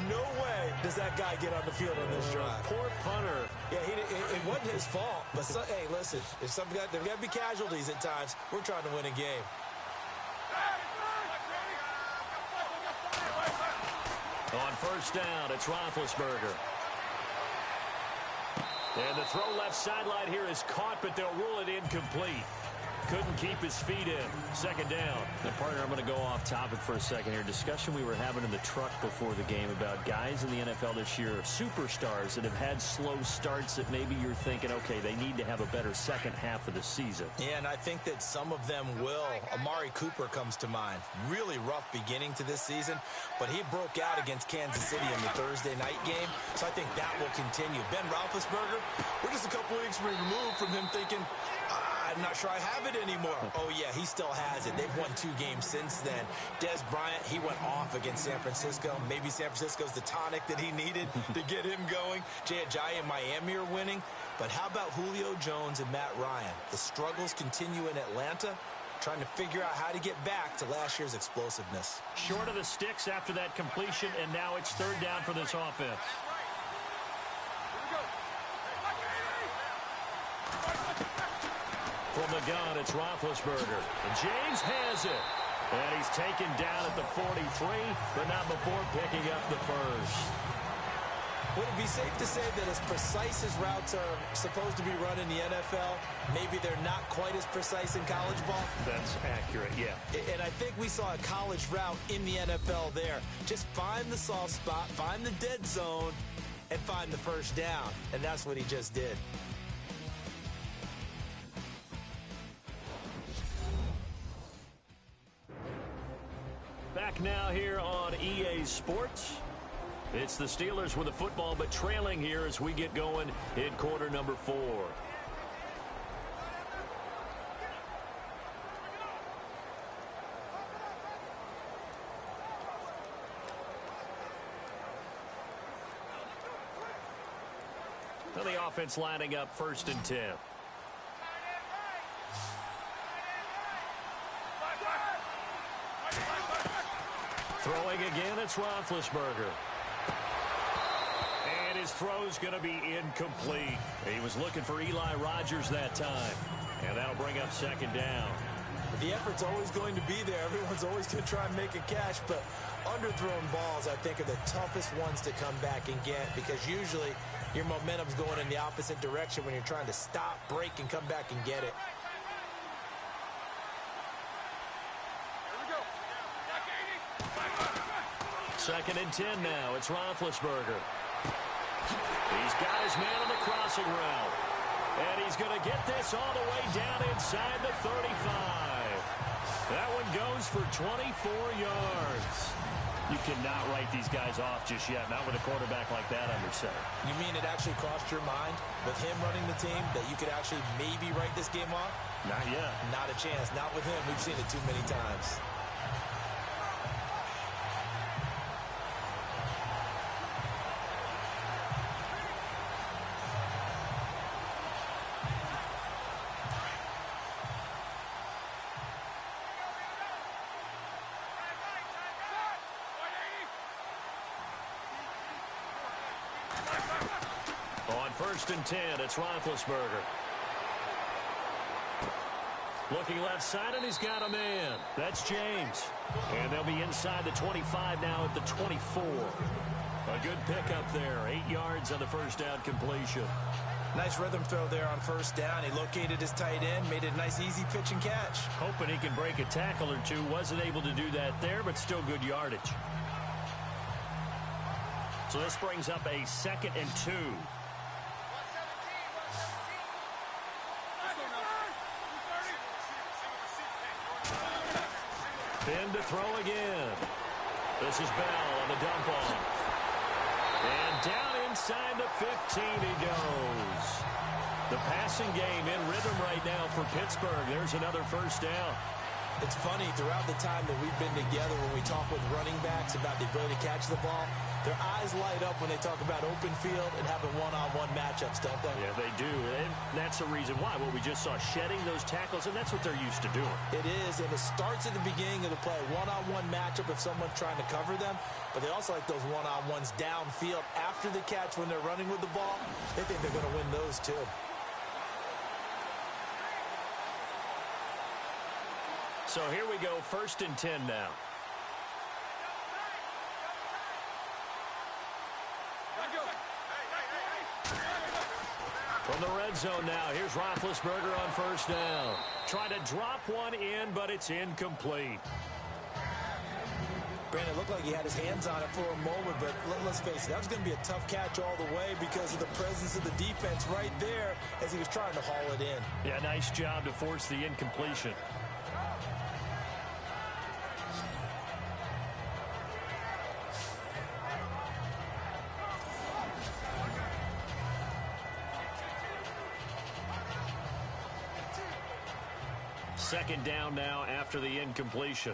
No way does that guy get on the field on this drive. Poor punter. Yeah, it wasn't his fault. But, hey, listen, if there's got to be casualties at times. We're trying to win a game. On first down, it's Roethlisberger. And the throw left sideline here is caught, but they'll rule it incomplete. Couldn't keep his feet in. Second down. Now, partner, I'm going to go off topic for a second here. Discussion we were having in the truck before the game about guys in the NFL this year, superstars that have had slow starts that maybe you're thinking, okay, they need to have a better second half of the season. Yeah, and I think that some of them will. Amari Cooper comes to mind. Really rough beginning to this season, but he broke out against Kansas City in the Thursday night game, so I think that will continue. Ben Roethlisberger, we're just a couple weeks removed from him thinking, I'm not sure I have it anymore. Oh, yeah, he still has it. They've won 2 games since then. Des Bryant, he went off against San Francisco. Maybe San Francisco's the tonic that he needed to get him going. Jay Ajayi and Miami are winning. But how about Julio Jones and Matt Ryan? The struggles continue in Atlanta, trying to figure out how to get back to last year's explosiveness. Short of the sticks after that completion, and now it's third down for this offense. From the gun, it's Roethlisberger. And James has it. And he's taken down at the 43, but not before picking up the first. Would it be safe to say that as precise as routes are supposed to be run in the NFL, maybe they're not quite as precise in college ball? That's accurate, yeah. And I think we saw a college route in the NFL there. Just find the soft spot, find the dead zone, and find the first down. And that's what he just did. Back now here on EA Sports. It's the Steelers with the football, but trailing here as we get going in quarter number 4. Now the offense lining up first and 10. Throwing again, it's Roethlisberger. And his throw's going to be incomplete. He was looking for Eli Rogers that time. And that'll bring up second down. The effort's always going to be there. Everyone's always going to try and make a catch, but underthrown balls, I think, are the toughest ones to come back and get because usually your momentum's going in the opposite direction when you're trying to stop, break, and come back and get it. Second and 10 now. It's Roethlisberger. He's got his man on the crossing route. And he's going to get this all the way down inside the 35. That one goes for 24 yards. You cannot write these guys off just yet, not with a quarterback like that under center. You mean it actually crossed your mind with him running the team that you could actually maybe write this game off? Not yet. Not a chance. Not with him. We've seen it too many times. On first and 10, it's Roethlisberger. Looking left side, and he's got a man. That's James. And they'll be inside the 25 now at the 24. A good pickup there. 8 yards on the first down completion. Nice rhythm throw there on first down. He located his tight end, made it a nice easy pitch and catch. Hoping he can break a tackle or two. Wasn't able to do that there, but still good yardage. So this brings up a 2nd and 2. Spin to throw again. This is Bell on the dump off. And down inside the 15 he goes. The passing game in rhythm right now for Pittsburgh. There's another first down. It's funny, throughout the time that we've been together, when we talk with running backs about the ability to catch the ball, their eyes light up when they talk about open field and having one-on-one matchups, don't they? Yeah, they do. And that's the reason why. Well, we just saw shedding those tackles, and that's what they're used to doing. It is, and it starts at the beginning of the play. One-on-one matchup if someone's trying to cover them, but they also like those one-on-ones downfield after the catch when they're running with the ball. They think they're going to win those, too. So here we go, 1st and 10 now. From the red zone now, here's Roethlisberger on 1st down. Trying to drop one in, but it's incomplete. Brandon, it looked like he had his hands on it for a moment, but let's face it, that was going to be a tough catch all the way because of the presence of the defense right there as he was trying to haul it in. Yeah, nice job to force the incompletion. Second down now after the incompletion.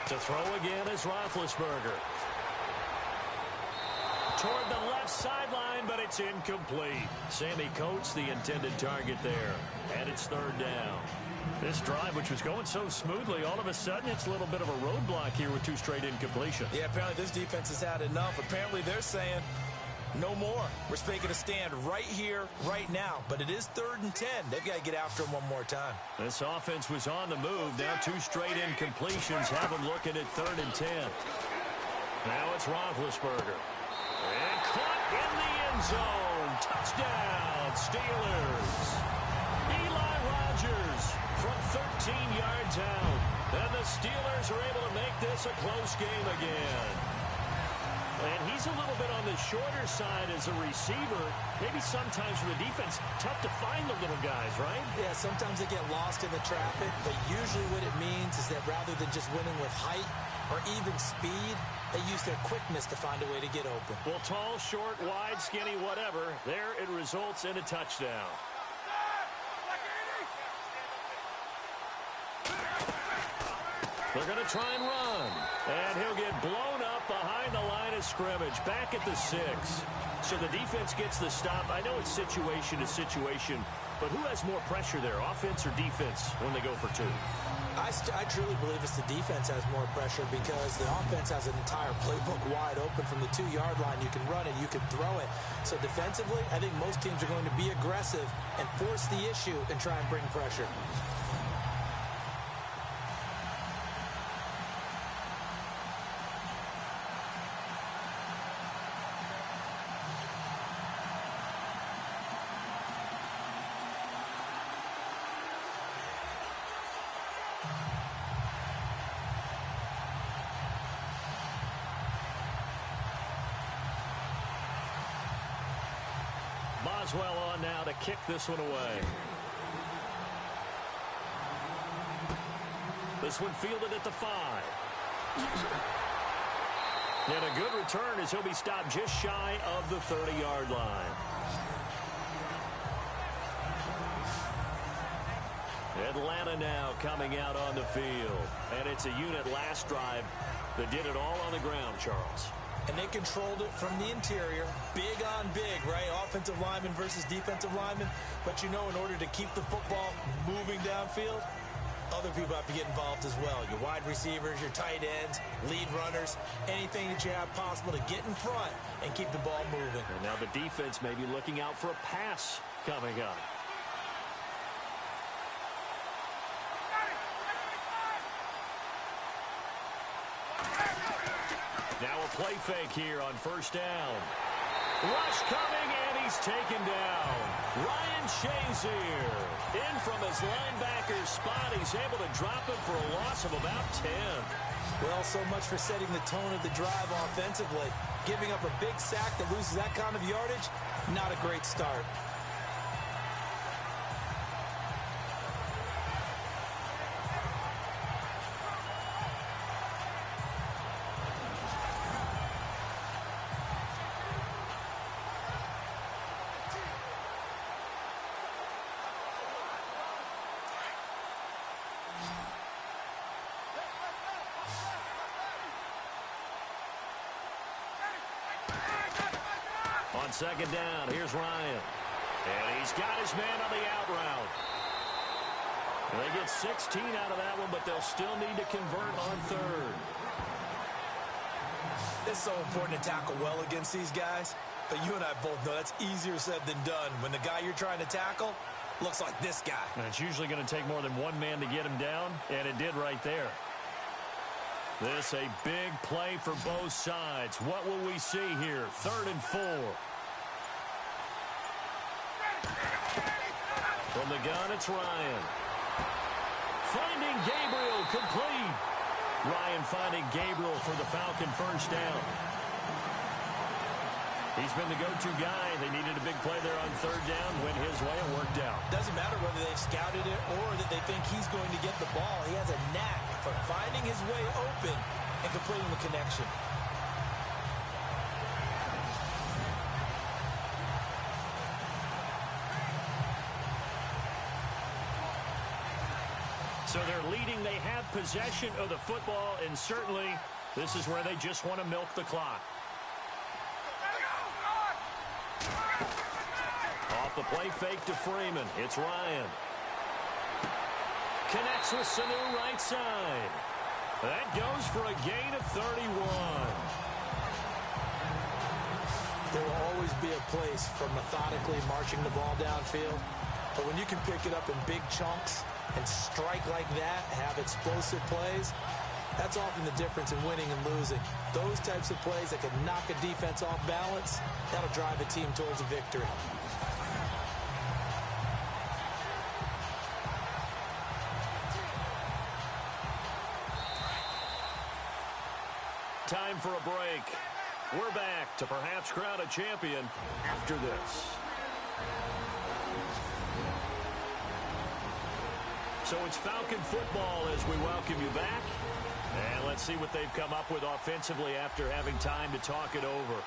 To throw again is Roethlisberger. Toward the left sideline, but it's incomplete. Sammy Coates, the intended target there. And it's 3rd down. This drive, which was going so smoothly, all of a sudden it's a little bit of a roadblock here with 2 straight incompletions. Yeah, apparently this defense has had enough. Apparently they're saying, no more. We're making a stand right here, right now. But it is 3rd and 10. They've got to get after him one more time. This offense was on the move. Now 2 straight incompletions have them looking at 3rd and 10. Now it's Roethlisberger. And caught in the end zone. Touchdown, Steelers. Eli Rogers from 13 yards out. And the Steelers are able to make this a close game again. And he's a little bit on the shorter side as a receiver. Maybe sometimes for the defense, tough to find the little guys, right? Yeah, sometimes they get lost in the traffic, but usually what it means is that rather than just winning with height or even speed, they use their quickness to find a way to get open. Well, tall, short, wide, skinny, whatever, there it results in a touchdown. They're going to try and run. And he'll get blown up behind the line of scrimmage, back at the 6. So the defense gets the stop. I know it's situation to situation, but who has more pressure there, offense or defense, when they go for 2? I truly believe it's the defense has more pressure because the offense has an entire playbook wide open from the 2-yard line. You can run it, you can throw it. So defensively, I think most teams are going to be aggressive and force the issue and try and bring pressure. Boswell on now to kick this one away. This one fielded at the 5. And a good return as he'll be stopped just shy of the 30-yard line. Atlanta now coming out on the field. And it's a unit last drive that did it all on the ground, Charles. And they controlled it from the interior, big on big, right? Offensive lineman versus defensive lineman. But you know, in order to keep the football moving downfield, other people have to get involved as well. Your wide receivers, your tight ends, lead runners, anything that you have possible to get in front and keep the ball moving. And now the defense may be looking out for a pass coming up. Now a play fake here on 1st down. Rush coming, and he's taken down. Ryan Shazier in from his linebacker's spot. He's able to drop him for a loss of about 10. Well, so much for setting the tone of the drive offensively. Giving up a big sack that loses that kind of yardage, not a great start. On second down, here's Ryan. And he's got his man on the out route. And they get 16 out of that one, but they'll still need to convert on third. It's so important to tackle well against these guys, but you and I both know that's easier said than done when the guy you're trying to tackle looks like this guy. And it's usually going to take more than one man to get him down, and it did right there. This a big play for both sides. What will we see here? 3rd and 4. From the gun, it's Ryan. Finding Gabriel, complete. Ryan finding Gabriel for the Falcon first down. He's been the go-to guy. They needed a big play there on 3rd down. Went his way and worked out. Doesn't matter whether they've scouted it or that they think he's going to get the ball. He has a knack for finding his way open and completing the connection. So they're leading. They have possession of the football, and certainly this is where they just want to milk the clock. Off the play fake to Freeman. It's Ryan. Connects with Sanu right side. That goes for a gain of 31. There will always be a place for methodically marching the ball downfield. But when you can pick it up in big chunks and strike like that, have explosive plays, that's often the difference in winning and losing. Those types of plays that can knock a defense off balance, that'll drive a team towards a victory. Time for a break. We're back to perhaps crown a champion after this. So it's Falcon football as we welcome you back. And let's see what they've come up with offensively after having time to talk it over.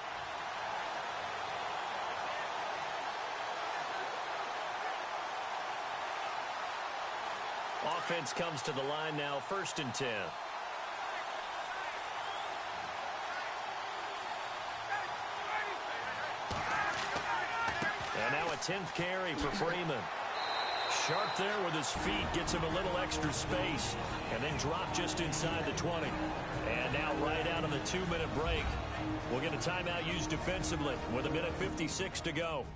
Offense comes to the line now, 1st and 10. And now a 10th carry for Freeman. Sharp there with his feet, gets him a little extra space, and then drop just inside the 20. And now right out of the 2-minute break, we'll get a timeout used defensively with 1:56 to go.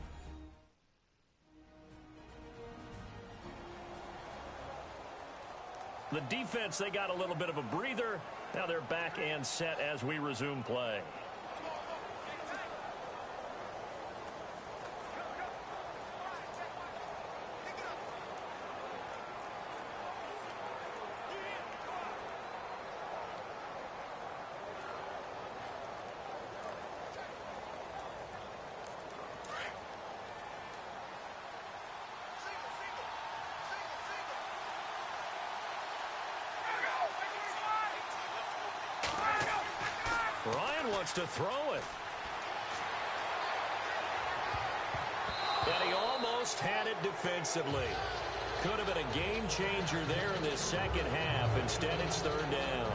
The defense, they got a little bit of a breather. Now they're back and set as we resume play. Ryan wants to throw it. And he almost had it defensively. Could have been a game changer there in this second half. Instead, it's 3rd down.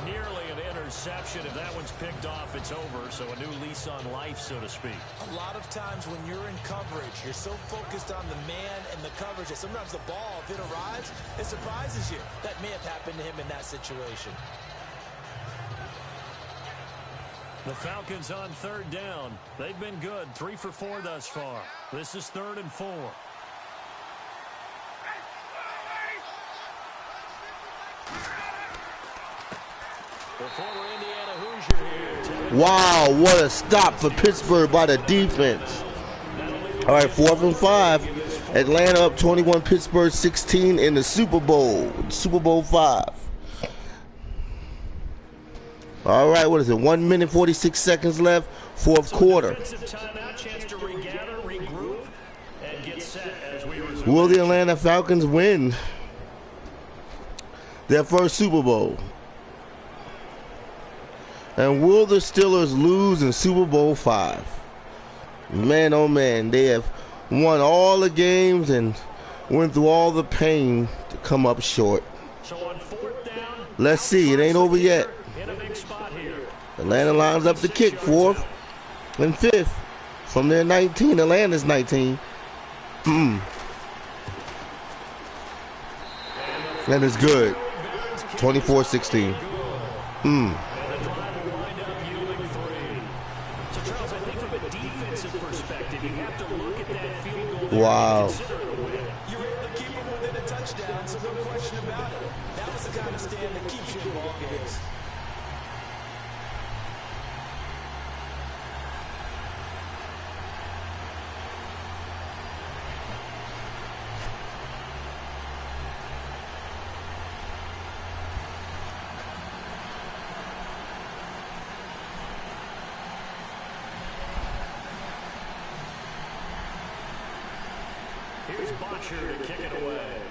Nearly an interception. If that one's picked off, it's over. So a new lease on life, so to speak. A lot of times when you're in coverage, you're so focused on the man and the coverage that sometimes the ball, if it arrives, it surprises you. That may have happened to him in that situation. The Falcons on 3rd down. They've been good. 3 for 4 thus far. This is 3rd and 4. The former Indiana Hoosier here. Wow, what a stop for Pittsburgh by the defense. All right, 4th and 5. Atlanta up 21, Pittsburgh 16 in the Super Bowl. Super Bowl 5. All right, what is it? 1 minute, 46 seconds left, 4th quarter. Will the Atlanta Falcons win their first Super Bowl? And will the Steelers lose in Super Bowl 5? Man, oh man, they have won all the games and went through all the pain to come up short. Let's see, it ain't over yet. Atlanta lines up the kick, 4th. and 5th from their 19. Atlanta's 19. That is good. 24-16. Wow. You were able to keep him within a touchdown, so no question about it. That was the kind of stand that keeps you in ball games. Here's Butcher to kick it away.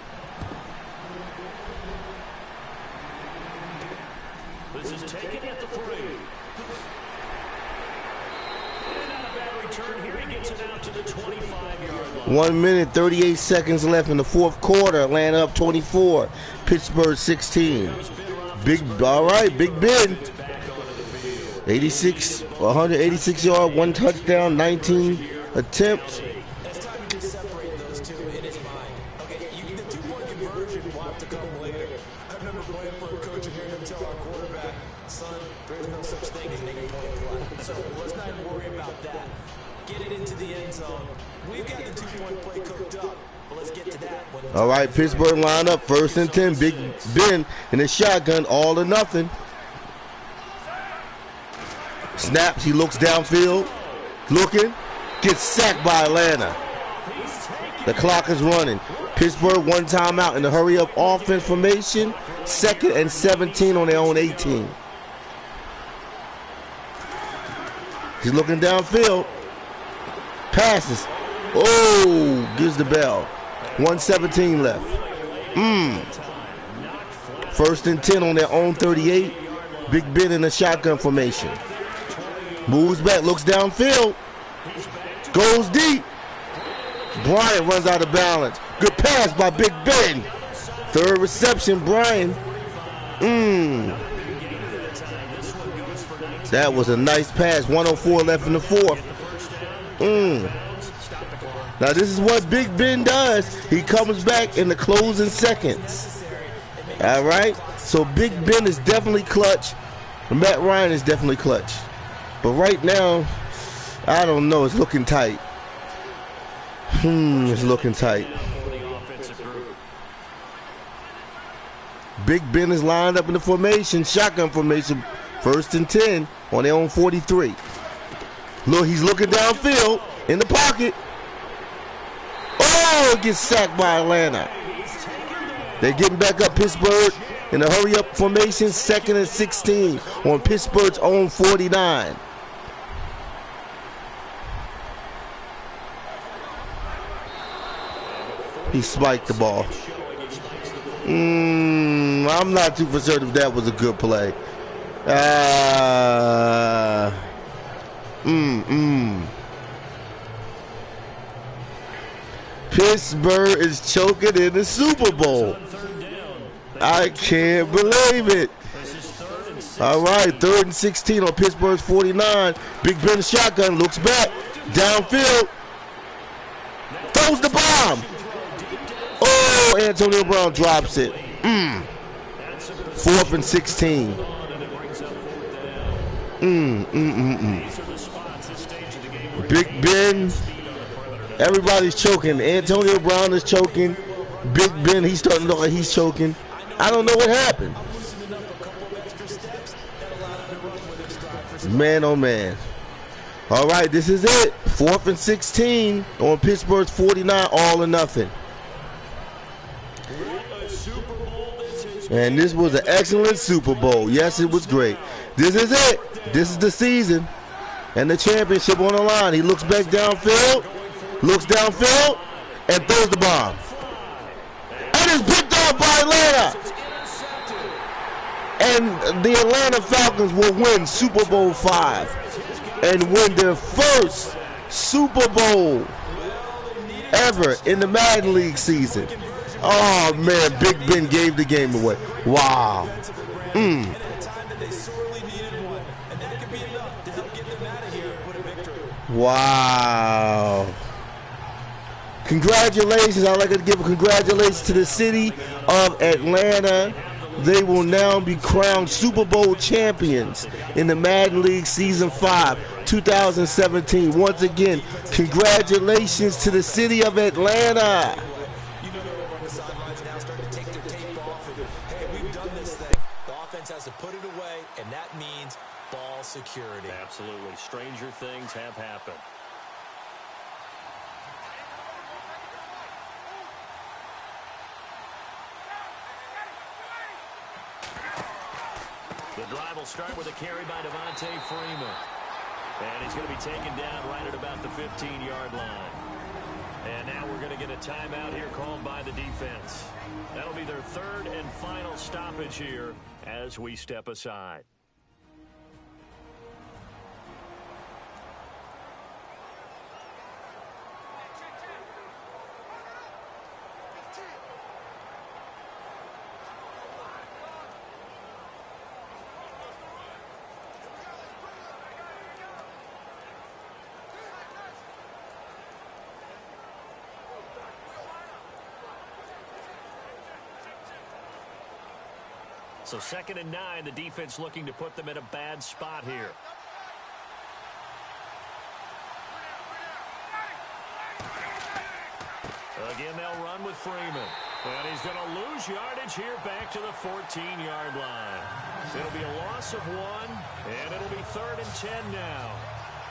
This is taken at the 3. And not a bad return here. He gets it out to the 25-yard line. 1 minute, 38 seconds left in the 4th quarter. Atlanta up 24. Pittsburgh 16. All right, Big Ben. 186 yard, 1 touchdown, 19 attempts. It's time to separate those two in his mind. Okay, the 2-point conversion will have to come later. I remember playing for a coach and hearing him tell our quarterback, son, there's no such thing as making point play. So let's not even worry about that. Get it into the end zone. We've got the 2-point play cooked up. But let's get to that. All right, Pittsburgh line up, 1st and 10. Big Ben in the shotgun, all or nothing. Snaps, he looks downfield, looking, gets sacked by Atlanta. The clock is running. Pittsburgh 1 timeout in the hurry-up offense formation, 2nd and 17 on their own 18. He's looking downfield, passes, gives the bell. 1:17 left. 1st and 10 on their own 38. Big Ben in the shotgun formation. Moves back, looks downfield, goes deep. Bryant runs out of balance. Good pass by Big Ben. 3rd reception, Bryant. That was a nice pass. 1:04 left in the 4th. Now this is what Big Ben does. He comes back in the closing seconds. All right? So Big Ben is definitely clutch. Matt Ryan is definitely clutch. But right now, I don't know. It's looking tight. It's looking tight. Big Ben is lined up in the formation, shotgun formation, 1st and 10 on their own 43. Look, he's looking downfield in the pocket. Gets sacked by Atlanta. They're getting back up Pittsburgh in a hurry-up formation, 2nd and 16 on Pittsburgh's own 49. He spiked the ball. I'm not too concerned if that was a good play. Pittsburgh is choking in the Super Bowl. I can't believe it. All right, 3rd and 16 on Pittsburgh's 49. Big Ben shotgun, looks back, downfield, throws the bomb. Antonio Brown drops it. 4th and 16. Big Ben, everybody's choking. Antonio Brown is choking. Big Ben, he's starting to look like he's choking. I don't know what happened. Man, oh man. All right, this is it. 4th and 16 on Pittsburgh's 49, all or nothing. And this was an excellent Super Bowl. Yes, it was great. This is it. This is the season. And the championship on the line. He looks back downfield, and throws the bomb. And it's picked off by Atlanta. And the Atlanta Falcons will win Super Bowl 5 and win their first Super Bowl ever in the Madden League season. Oh, man, Big Ben gave the game away. Wow. that they sorely needed one, and that could be enough to help get them out of here with a victory. Wow. Congratulations. I'd like to give a congratulations to the city of Atlanta. They will now be crowned Super Bowl champions in the Madden League Season 5, 2017. Once again, congratulations to the city of Atlanta. You know they're over on the sidelines now starting to take their tape off. And, hey, we've done this thing. The offense has to put it away, and that means ball security. Absolutely. Stranger things have happened. The drive will start with a carry by Devontae Freeman. And he's going to be taken down right at about the 15-yard line. And now we're going to get a timeout here called by the defense. That'll be their third and final stoppage here as we step aside. So 2nd and 9, the defense looking to put them in a bad spot here. Again, they'll run with Freeman. And he's going to lose yardage here back to the 14-yard line. It'll be a loss of 1, and it'll be 3rd and 10 now.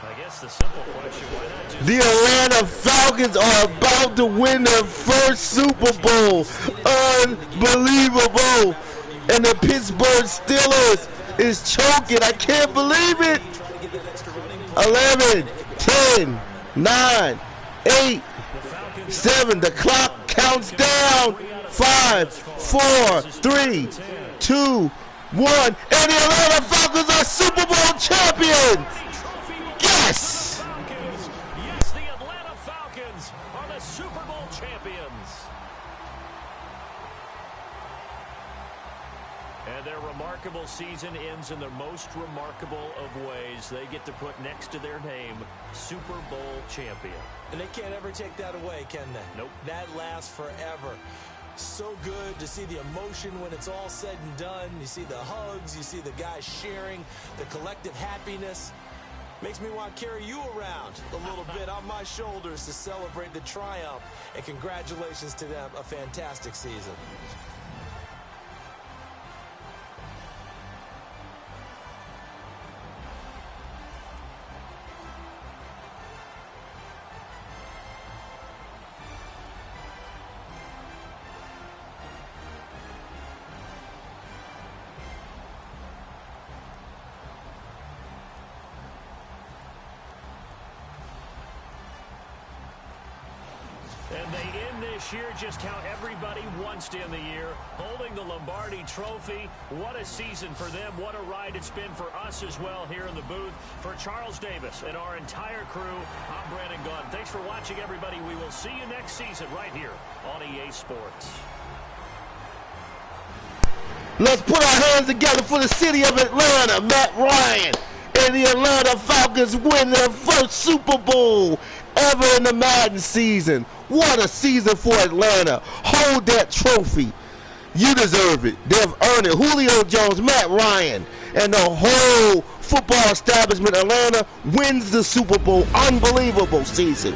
I guess the simple question, why not just... The Atlanta Falcons are about to win their first Super Bowl. Unbelievable. And the Pittsburgh Steelers is choking. I can't believe it. 11, 10, 9, 8, 7. The clock counts down. 5, 4, 3, 2, 1. And the Atlanta Falcons are Super Bowl champions. Yes! Yes, the Atlanta Falcons are the Super Bowl champions. And their remarkable season ends in the most remarkable of ways. They get to put next to their name, Super Bowl champion. And they can't ever take that away, can they? Nope. That lasts forever. So good to see the emotion when it's all said and done. You see the hugs, you see the guys sharing, the collective happiness. Makes me want to carry you around a little bit on my shoulders to celebrate the triumph. And congratulations to them, a fantastic season. And they end this year just how everybody wants to end the year, holding the Lombardi Trophy. What a season for them. What a ride it's been for us as well here in the booth. For Charles Davis and our entire crew, I'm Brandon Gunn. Thanks for watching, everybody. We will see you next season right here on EA Sports. Let's put our hands together for the city of Atlanta. Matt Ryan and the Atlanta Falcons win their first Super Bowl ever in the Madden season. What a season for Atlanta. Hold that trophy. You deserve it. They've earned it. Julio Jones, Matt Ryan, and the whole football establishment, Atlanta, wins the Super Bowl. Unbelievable season.